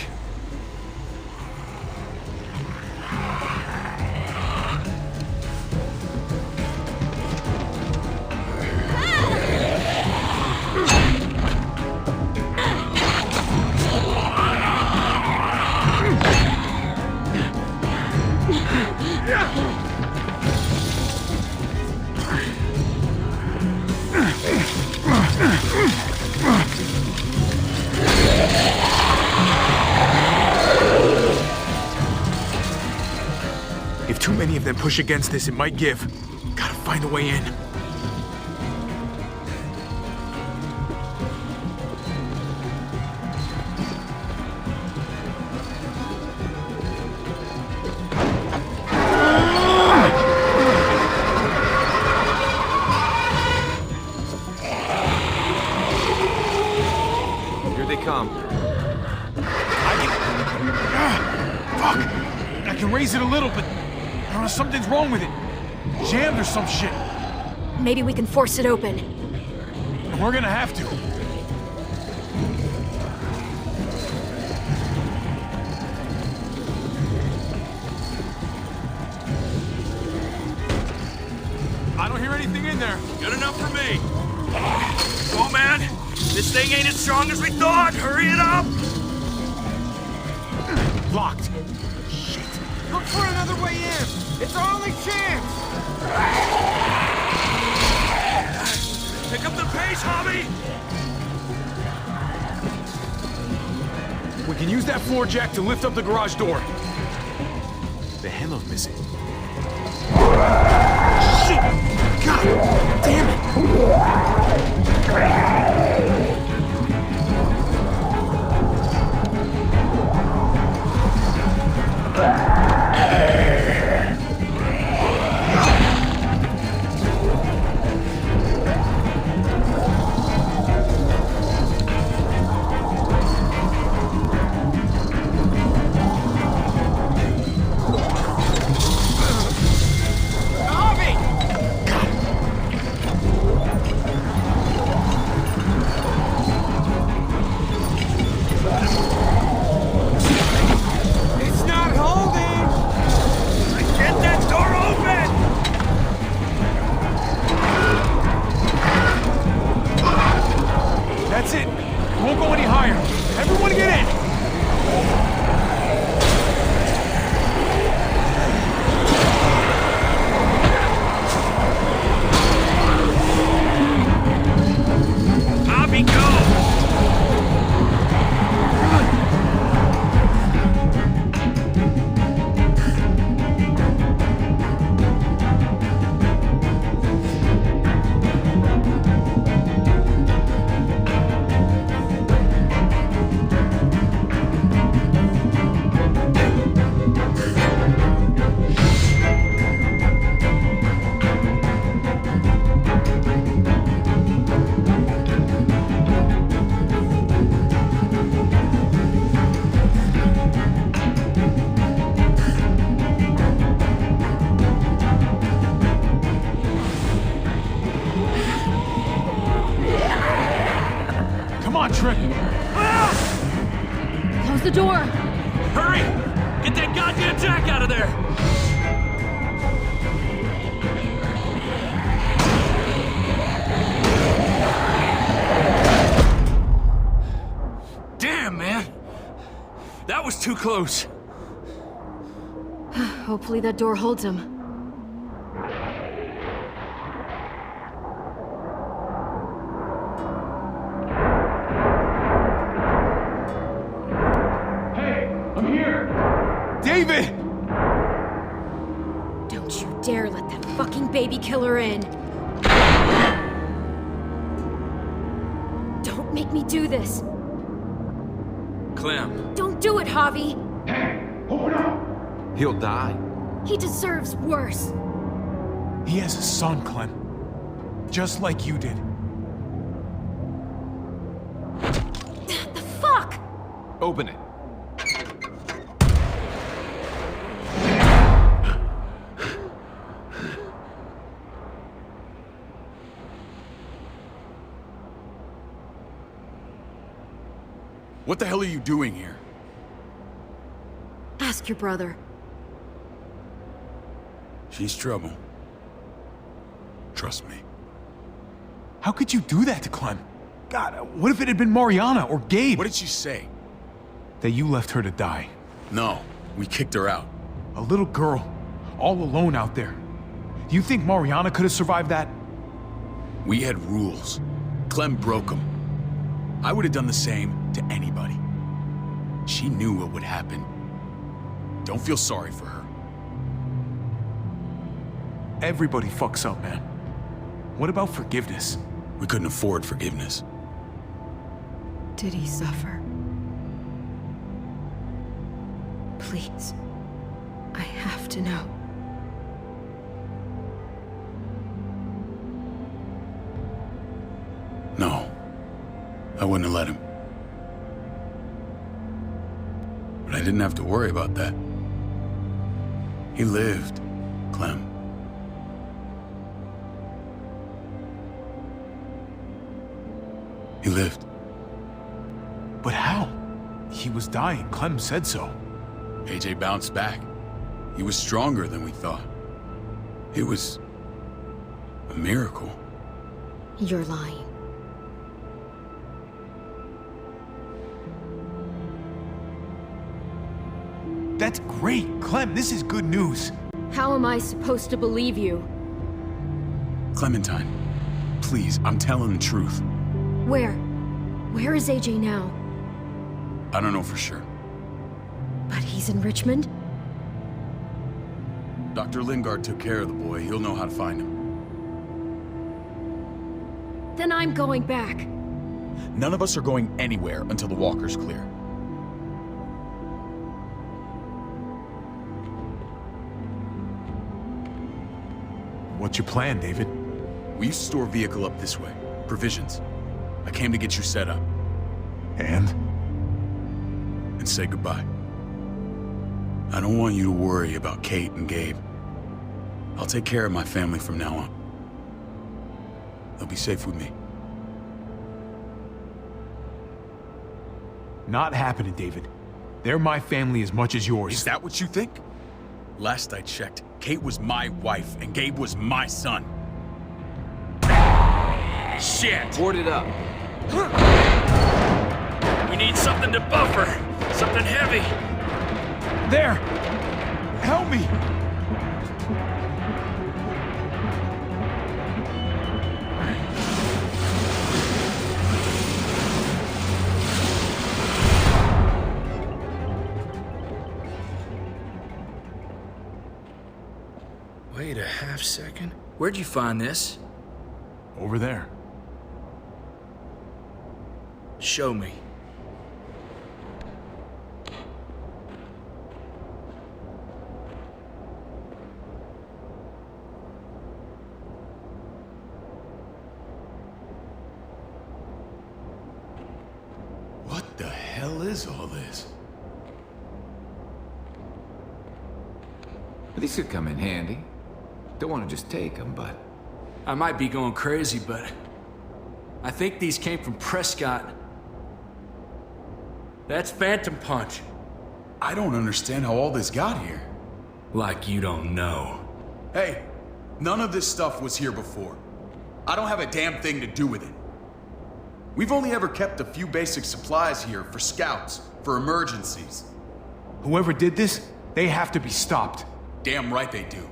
If too many of them push against this, it might give. Gotta find a way in. Here they come. Fuck! I can raise it a little, but I don't know, something's wrong with it. Jammed or some shit. Maybe we can force it open. We're gonna have to. I don't hear anything in there. Good enough for me. Oh, man. This thing ain't as strong as we thought. Hurry it up. Locked. Look for another way in! It's our only chance! Pick up the pace, Hobby! We can use that floor jack to lift up the garage door. The handle's missing. Shit! God damn Close the door! Hurry! Get that goddamn jack out of there! Damn, man! That was too close. Hopefully that door holds him. David! Don't you dare let that fucking baby killer in. Don't make me do this. Clem. Don't do it, Javi. He'll die. He deserves worse. He has a son, Clem. Just like you did. The fuck? Open it. What the hell are you doing here? Ask your brother. She's trouble. Trust me. How could you do that to Clem? God, what if it had been Mariana or Gabe? What did she say? That you left her to die. No, we kicked her out. A little girl, all alone out there. Do you think Mariana could have survived that? We had rules. Clem broke them. I would have done the same to anybody. She knew what would happen. Don't feel sorry for her. Everybody fucks up, man. What about forgiveness? We couldn't afford forgiveness. Did he suffer? Please. I have to know. No. I wouldn't have let him. But I didn't have to worry about that. He lived, Clem. He lived. But how? He was dying. Clem said so. AJ bounced back. He was stronger than we thought. It was a miracle. You're lying. That's great, Clem. This is good news. How am I supposed to believe you? Clementine, please, I'm telling the truth. Where? Where is AJ now? I don't know for sure. But he's in Richmond? Dr. Lingard took care of the boy. He'll know how to find him. Then I'm going back. None of us are going anywhere until the walker's clear. What's your plan, David? We used to store a vehicle up this way. Provisions. I came to get you set up. And say goodbye. I don't want you to worry about Kate and Gabe. I'll take care of my family from now on. They'll be safe with me. Not happening, David. They're my family as much as yours. Is that what you think? Last I checked, Kate was my wife and Gabe was my son. Shit! Board it up. We need something to buffer. Something heavy. There! Help me! Wait a half second. Where'd you find this? Over there. Show me. What the hell is all this? These could come in handy. Don't want to just take them, but... I might be going crazy, but... I think these came from Prescott. That's Phantom Punch. I don't understand how all this got here. Like you don't know. Hey, none of this stuff was here before. I don't have a damn thing to do with it. We've only ever kept a few basic supplies here for scouts, for emergencies. Whoever did this, they have to be stopped. Damn right they do.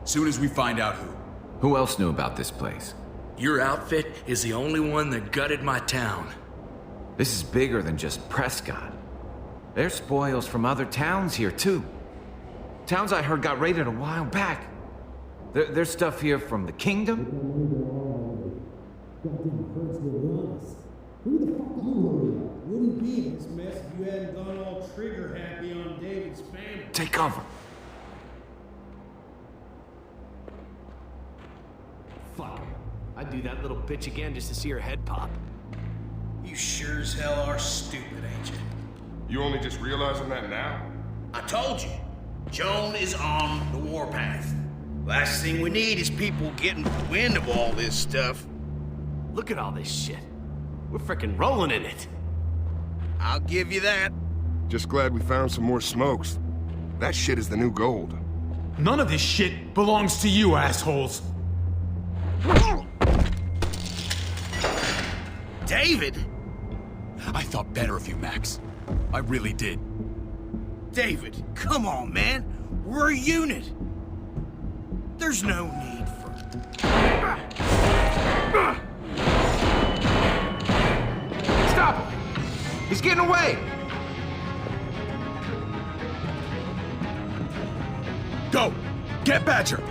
Soon as we find out who. Who else knew about this place? Your outfit is the only one that gutted my town. This is bigger than just Prescott. There's spoils from other towns here, too. Towns I heard got raided a while back. There's stuff here from the kingdom? Who the fuck are you? Wouldn't be in this mess if you hadn't gone all trigger happy on David's family. Take cover. Fuck her. I'd do that little bitch again just to see her head pop. You sure as hell are stupid, ain't you? You only just realizing that now? I told you. Joan is on the warpath. Last thing we need is people getting wind of all this stuff. Look at all this shit. We're frickin' rolling in it. I'll give you that. Just glad we found some more smokes. That shit is the new gold. None of this shit belongs to you, assholes. David? I thought better of you, Max. I really did. David, come on, man. We're a unit. There's no need for... Stop him! He's getting away! Go! Get Badger!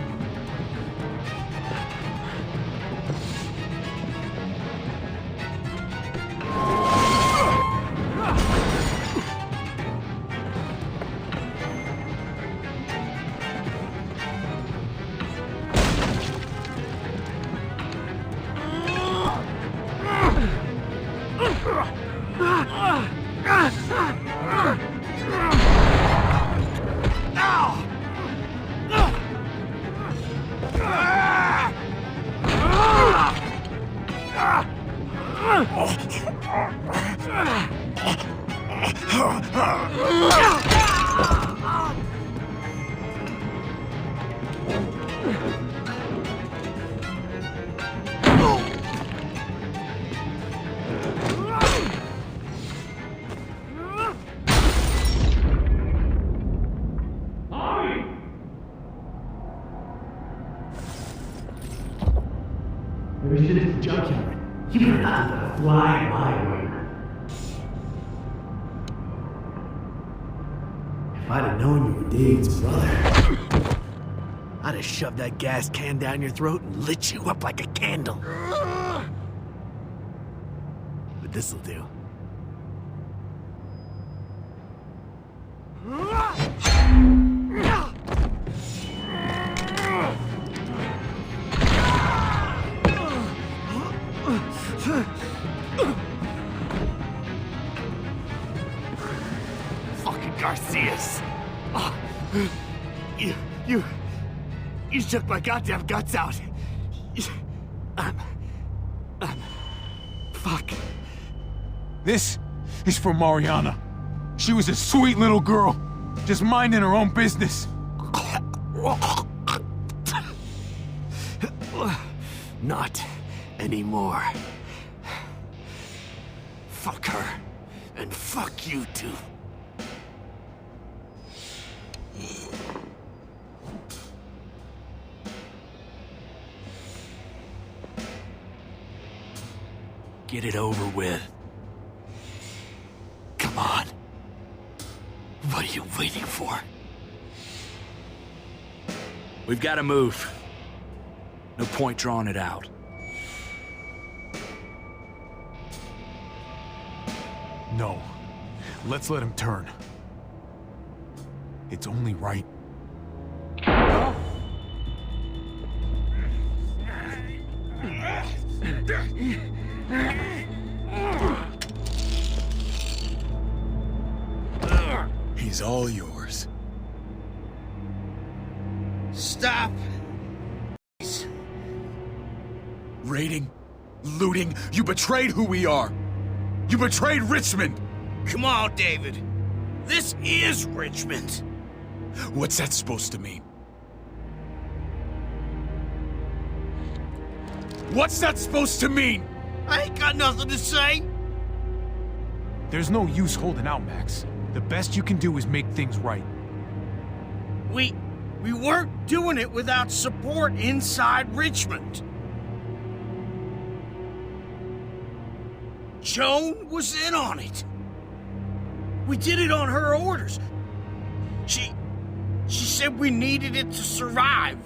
Maybe shit is a junkyard. You better not let a fly my way. If I'd have known you were David's brother, I'd have shoved that gas can down your throat and lit you up like a candle. But this'll do. Fucking Garcias. Oh, you shook my goddamn guts out. Fuck. This is for Mariana. She was a sweet little girl, just minding her own business. Not anymore. Fuck her, and fuck you too. Get it over with. Come on. What are you waiting for? We've got to move. No point drawing it out. No. Let's let him turn. It's only right. He's all yours. Stop! Raiding, looting, you betrayed who we are. You betrayed Richmond. Come on, David. This is Richmond. What's that supposed to mean? What's that supposed to mean? I ain't got nothing to say. There's no use holding out, Max. The best you can do is make things right. We weren't doing it without support inside Richmond. Joan was in on it. We did it on her orders. She said we needed it to survive.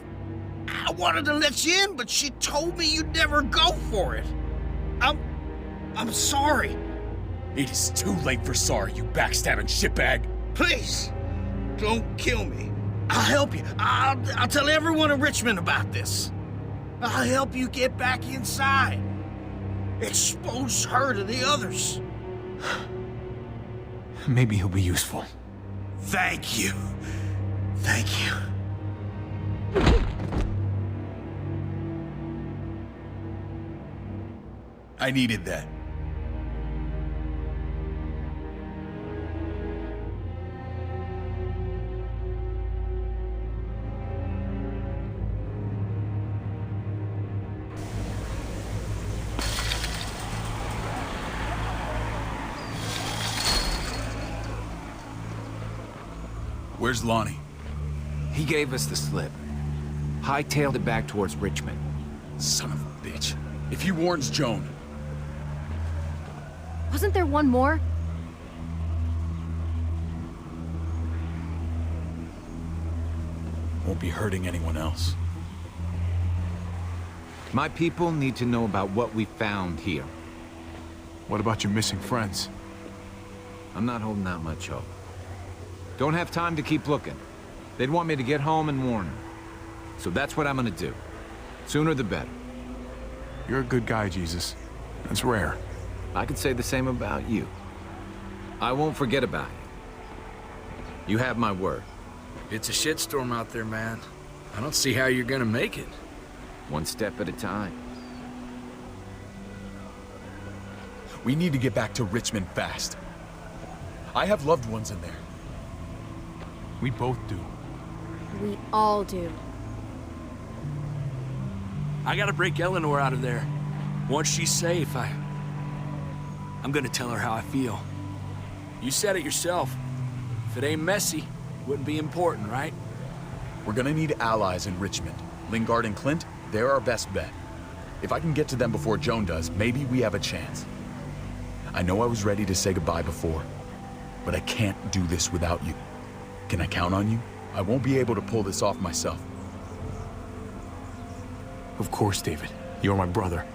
I wanted to let you in, but she told me you'd never go for it. I'm sorry. It is too late for sorry, you backstabbing shitbag. Please, don't kill me. I'll help you. I'll tell everyone in Richmond about this. I'll help you get back inside. Expose her to the others. Maybe he'll be useful. Thank you. Thank you. I needed that. Where's Lonnie? He gave us the slip. Hightailed it back towards Richmond. Son of a bitch. If he warns Joan... Wasn't there one more? Won't be hurting anyone else. My people need to know about what we found here. What about your missing friends? I'm not holding out much hope. Don't have time to keep looking. They'd want me to get home and warn them. So that's what I'm gonna do. Sooner the better. You're a good guy, Jesus. That's rare. I could say the same about you. I won't forget about you. You have my word. It's a shitstorm out there, man. I don't see how you're gonna make it. One step at a time. We need to get back to Richmond fast. I have loved ones in there. We both do. We all do. I gotta break Eleanor out of there. Once she's safe, I'm gonna tell her how I feel. You said it yourself. If it ain't messy, it wouldn't be important, right? We're gonna need allies in Richmond. Lingard and Clint, they're our best bet. If I can get to them before Joan does, maybe we have a chance. I know I was ready to say goodbye before, but I can't do this without you. Can I count on you? I won't be able to pull this off myself. Of course, David. You're my brother.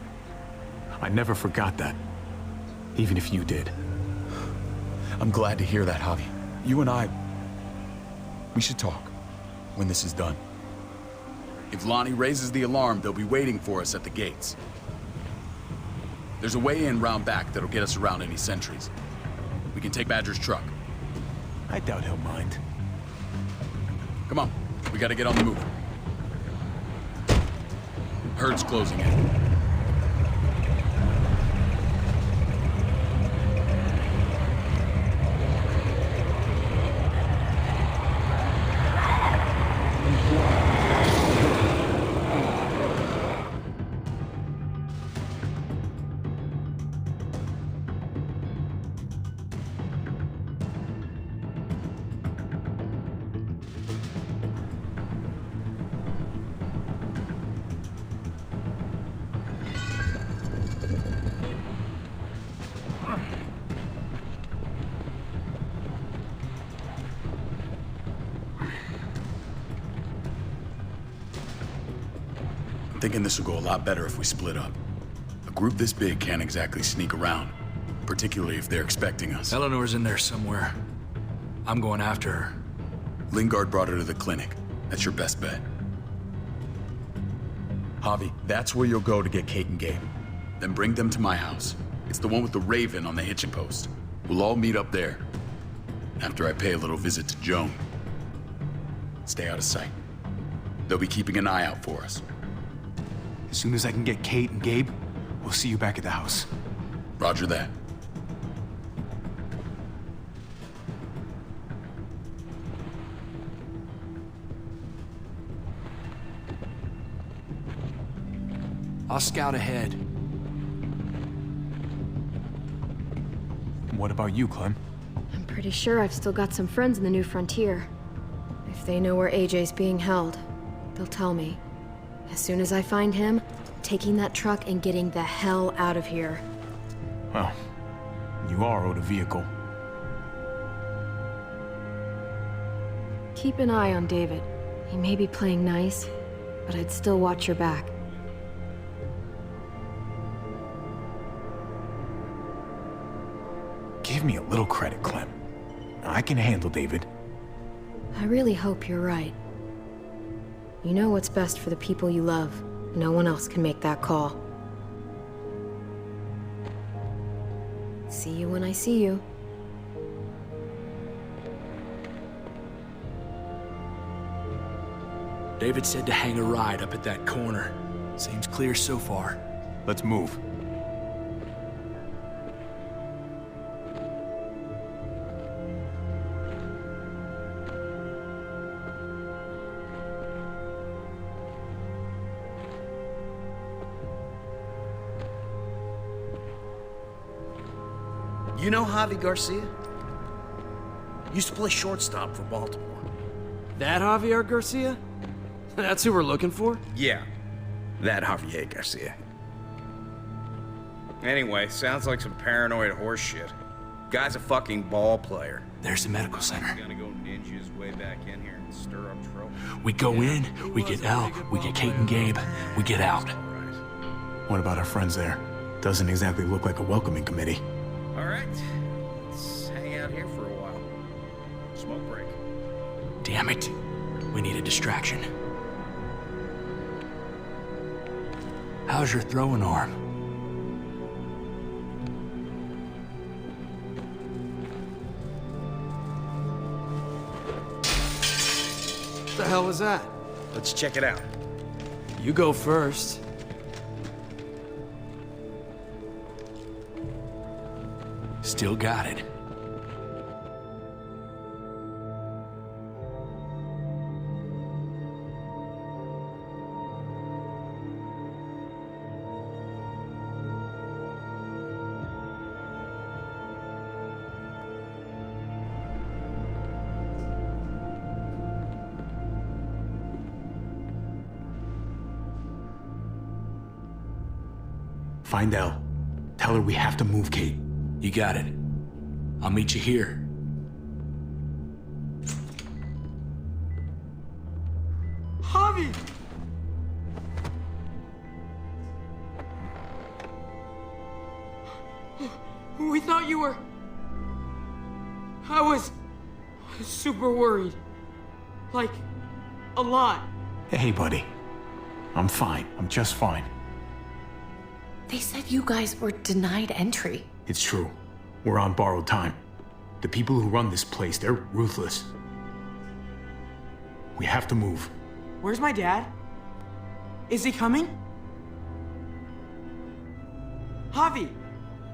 I never forgot that. Even if you did. I'm glad to hear that, Javi. You and I... we should talk when this is done. If Lonnie raises the alarm, they'll be waiting for us at the gates. There's a way in round back that'll get us around any sentries. We can take Badger's truck. I doubt he'll mind. Come on, we gotta get on the move. Herd's closing in. Thinking this will go a lot better if we split up. A group this big can't exactly sneak around, particularly if they're expecting us. Eleanor's in there somewhere. I'm going after her. Lingard brought her to the clinic. That's your best bet. Javi, that's where you'll go to get Kate and Gabe. Then bring them to my house. It's the one with the raven on the hitching post. We'll all meet up there. After I pay a little visit to Joan. Stay out of sight. They'll be keeping an eye out for us. As soon as I can get Kate and Gabe, we'll see you back at the house. Roger that. I'll scout ahead. What about you, Clem? I'm pretty sure I've still got some friends in the New Frontier. If they know where AJ's being held, they'll tell me. As soon as I find him, I'm taking that truck and getting the hell out of here. Well, you are owed a vehicle. Keep an eye on David. He may be playing nice, but I'd still watch your back. Give me a little credit, Clem. I can handle David. I really hope you're right. You know what's best for the people you love. No one else can make that call. See you when I see you. David said to hang a ride up at that corner. Seems clear so far. Let's move. You know Javi Garcia? Used to play shortstop for Baltimore. That Javier Garcia? That's who we're looking for? Yeah, that Javier Garcia. Anyway, sounds like some paranoid horse shit. Guy's a fucking ball player. There's the medical center. He's gonna go ninja his way back in here and stir up trouble. We go in, we get Elle, we get Kate and Gabe, we get out. What about our friends there? Doesn't exactly look like a welcoming committee. All right, let's hang out here for a while. Smoke break. Damn it. We need a distraction. How's your throwing arm? What the hell was that? Let's check it out. You go first. Still got it. Find Elle. Tell her we have to move Kate. You got it. I'll meet you here. Javi! We thought you were... I was super worried. Like, a lot. Hey, buddy. I'm fine. I'm just fine. They said you guys were denied entry. It's true. We're on borrowed time. The people who run this place, they're ruthless. We have to move. Where's my dad? Is he coming? Javi,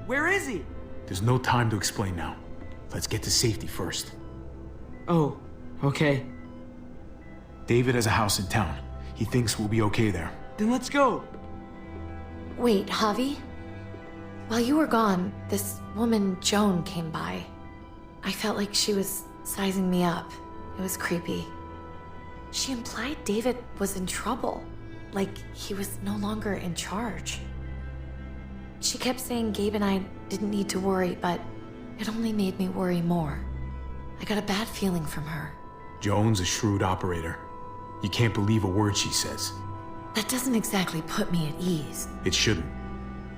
where is he? There's no time to explain now. Let's get to safety first. Oh, okay. David has a house in town. He thinks we'll be okay there. Then let's go. Wait, Javi? While you were gone, this woman, Joan, came by. I felt like she was sizing me up. It was creepy. She implied David was in trouble, like he was no longer in charge. She kept saying Gabe and I didn't need to worry, but it only made me worry more. I got a bad feeling from her. Joan's a shrewd operator. You can't believe a word she says. That doesn't exactly put me at ease. It shouldn't.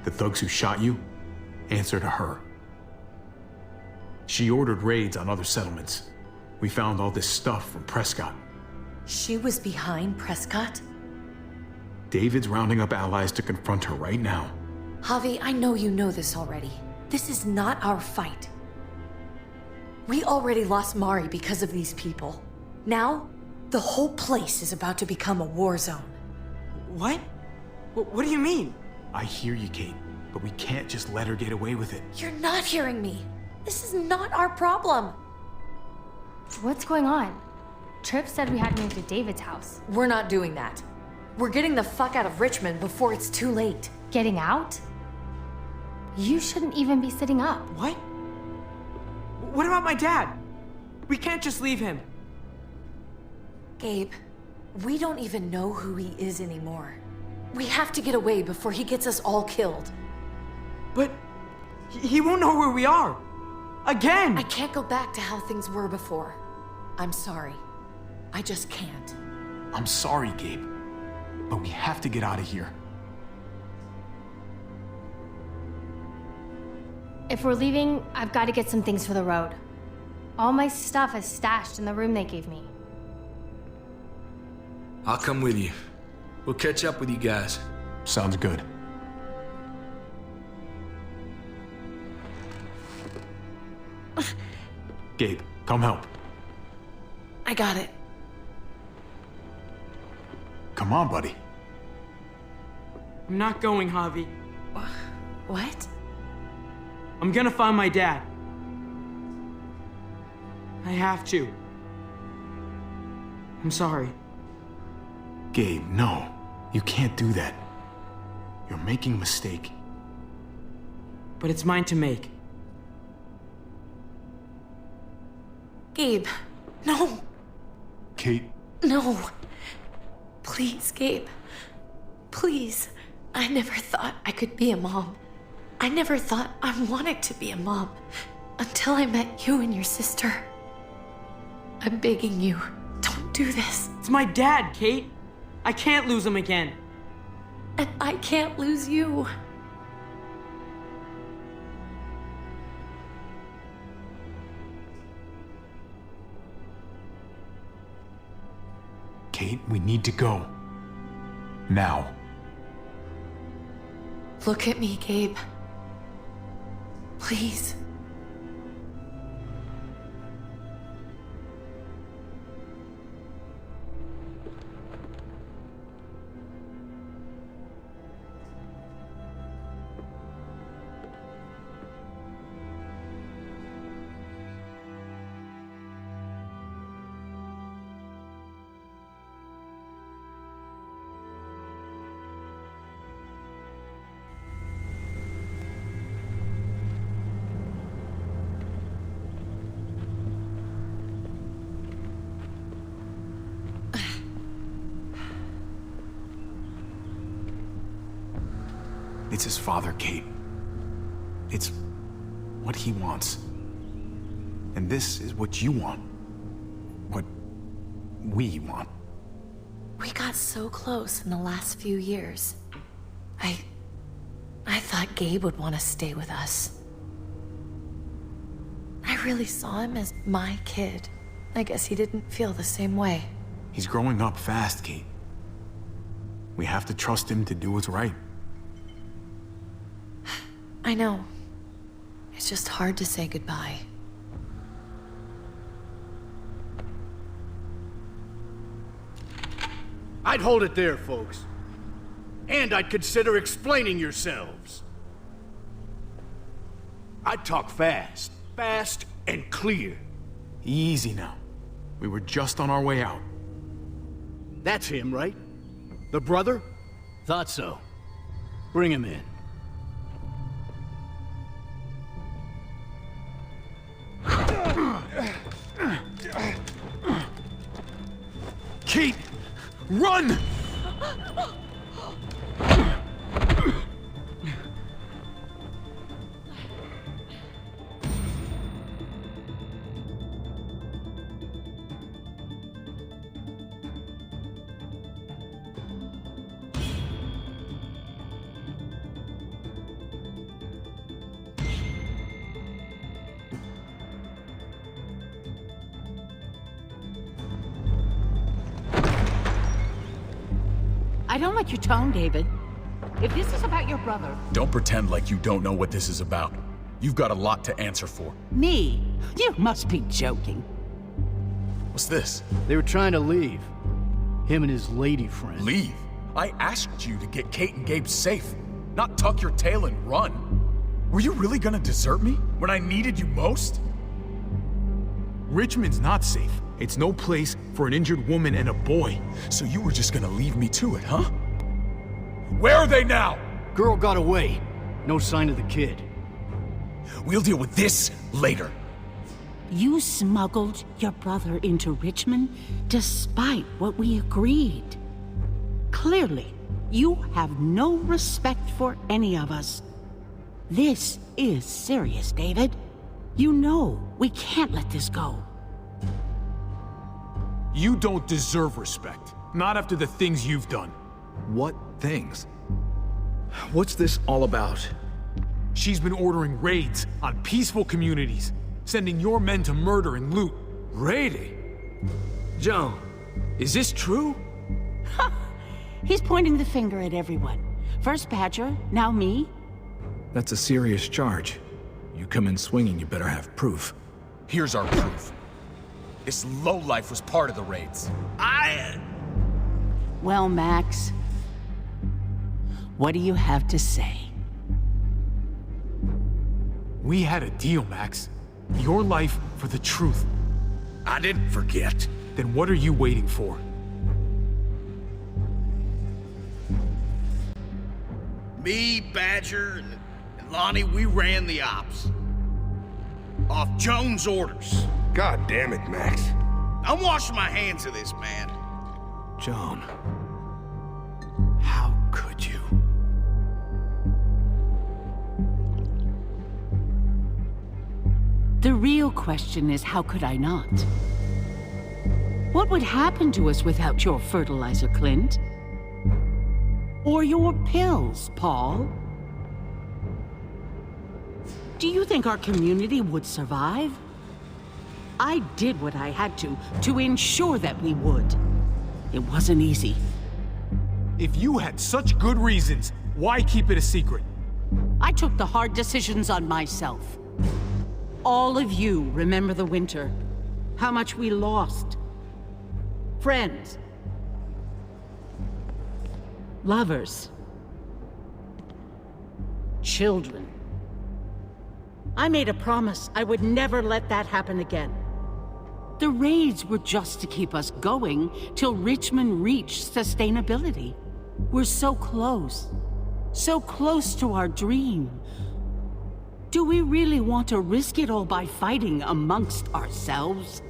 The thugs who shot you answer to her. She ordered raids on other settlements. We found all this stuff from Prescott. She was behind Prescott? David's rounding up allies to confront her right now. Javi, I know you know this already. This is not our fight. We already lost Mari because of these people. Now, the whole place is about to become a war zone. What? What do you mean? I hear you, Kate, but we can't just let her get away with it. You're not hearing me. This is not our problem. What's going on? Tripp said we had to move to David's house. We're not doing that. We're getting the fuck out of Richmond before it's too late. Getting out? You shouldn't even be sitting up. What? What about my dad? We can't just leave him. Gabe, we don't even know who he is anymore. We have to get away before he gets us all killed. But he won't know where we are. Again! I can't go back to how things were before. I'm sorry. I just can't. I'm sorry, Gabe, but we have to get out of here. If we're leaving, I've got to get some things for the road. All my stuff is stashed in the room they gave me. I'll come with you. We'll catch up with you guys. Sounds good. Gabe, come help. I got it. Come on, buddy. I'm not going, Javi. What? I'm gonna find my dad. I have to. I'm sorry. Gabe, no. You can't do that. You're making a mistake. But it's mine to make. Gabe, no. Kate. No. Please, Gabe. Please. I never thought I could be a mom. I never thought I wanted to be a mom until I met you and your sister. I'm begging you, don't do this. It's my dad, Kate. I can't lose him again. And I can't lose you. Kate, we need to go. Now. Look at me, Gabe. Please. It's his father, Kate. It's what he wants. And this is what you want. What we want. We got so close in the last few years. I thought Gabe would want to stay with us. I really saw him as my kid. I guess he didn't feel the same way. He's growing up fast, Kate. We have to trust him to do what's right. I know. It's just hard to say goodbye. I'd hold it there, folks. And I'd consider explaining yourselves. I'd talk fast. Fast and clear. Easy now. We were just on our way out. That's him, right? The brother? Thought so. Bring him in. Kate! Run! I don't like your tone, David. If this is about your brother... Don't pretend like you don't know what this is about. You've got a lot to answer for. Me? You must be joking. What's this? They were trying to leave. Him and his lady friend. Leave? I asked you to get Kate and Gabe safe, not tuck your tail and run. Were you really gonna desert me when I needed you most? Richmond's not safe. It's no place for an injured woman and a boy. So you were just gonna leave me to it, huh? Where are they now? Girl got away. No sign of the kid. We'll deal with this later. You smuggled your brother into Richmond despite what we agreed. Clearly, you have no respect for any of us. This is serious, David. You know we can't let this go. You don't deserve respect. Not after the things you've done. What things? What's this all about? She's been ordering raids on peaceful communities, sending your men to murder and loot. Raiding? Joan, is this true? He's pointing the finger at everyone. First Badger, now me. That's a serious charge. You come in swinging, you better have proof. Here's our proof. This lowlife was part of the raids. Well, Max, what do you have to say? We had a deal, Max. Your life for the truth. I didn't forget. Then what are you waiting for? Me, Badger, and Lonnie, we ran the ops. Off Joan's orders. God damn it, Max. I'm washing my hands of this, man. Joan, how could you? The real question is, how could I not? What would happen to us without your fertilizer, Clint? Or your pills, Paul? Do you think our community would survive? I did what I had to ensure that we would. It wasn't easy. If you had such good reasons, why keep it a secret? I took the hard decisions on myself. All of you remember the winter. How much we lost. Friends. Lovers. Children. I made a promise I would never let that happen again. The raids were just to keep us going till Richmond reached sustainability. We're so close to our dream. Do we really want to risk it all by fighting amongst ourselves?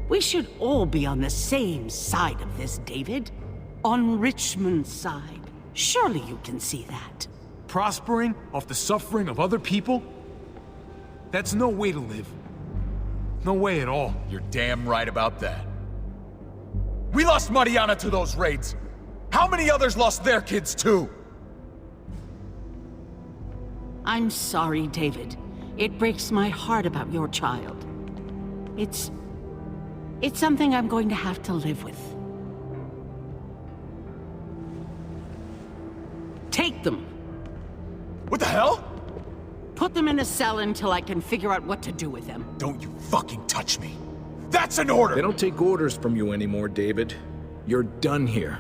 We should all be on the same side of this, David. On Richmond's side. Surely you can see that. Prospering off the suffering of other people? That's no way to live. No way at all. You're damn right about that. We lost Mariana to those raids. How many others lost their kids too? I'm sorry, David. It breaks my heart about your child. It's something I'm going to have to live with. Take them. What the hell? Put them in a cell until I can figure out what to do with them. Don't you fucking touch me. That's an order! They don't take orders from you anymore, David. You're done here.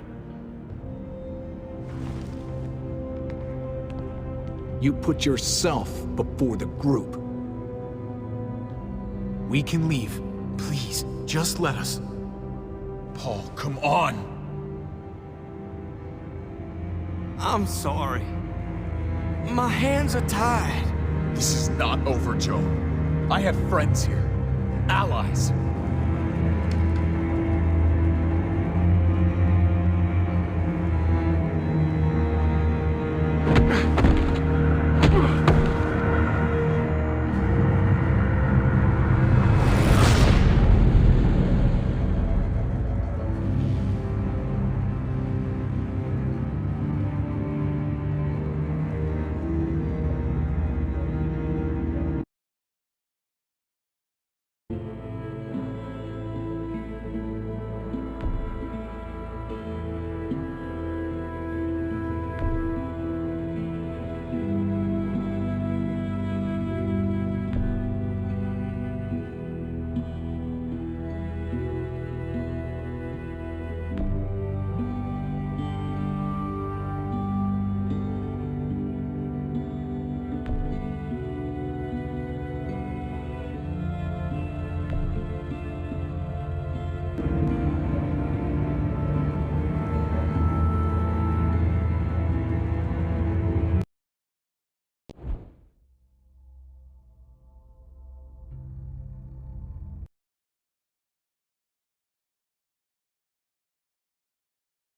You put yourself before the group. We can leave. Please, just let us. Paul, come on! I'm sorry. My hands are tied. This is not over, Joe. I have friends here. Allies.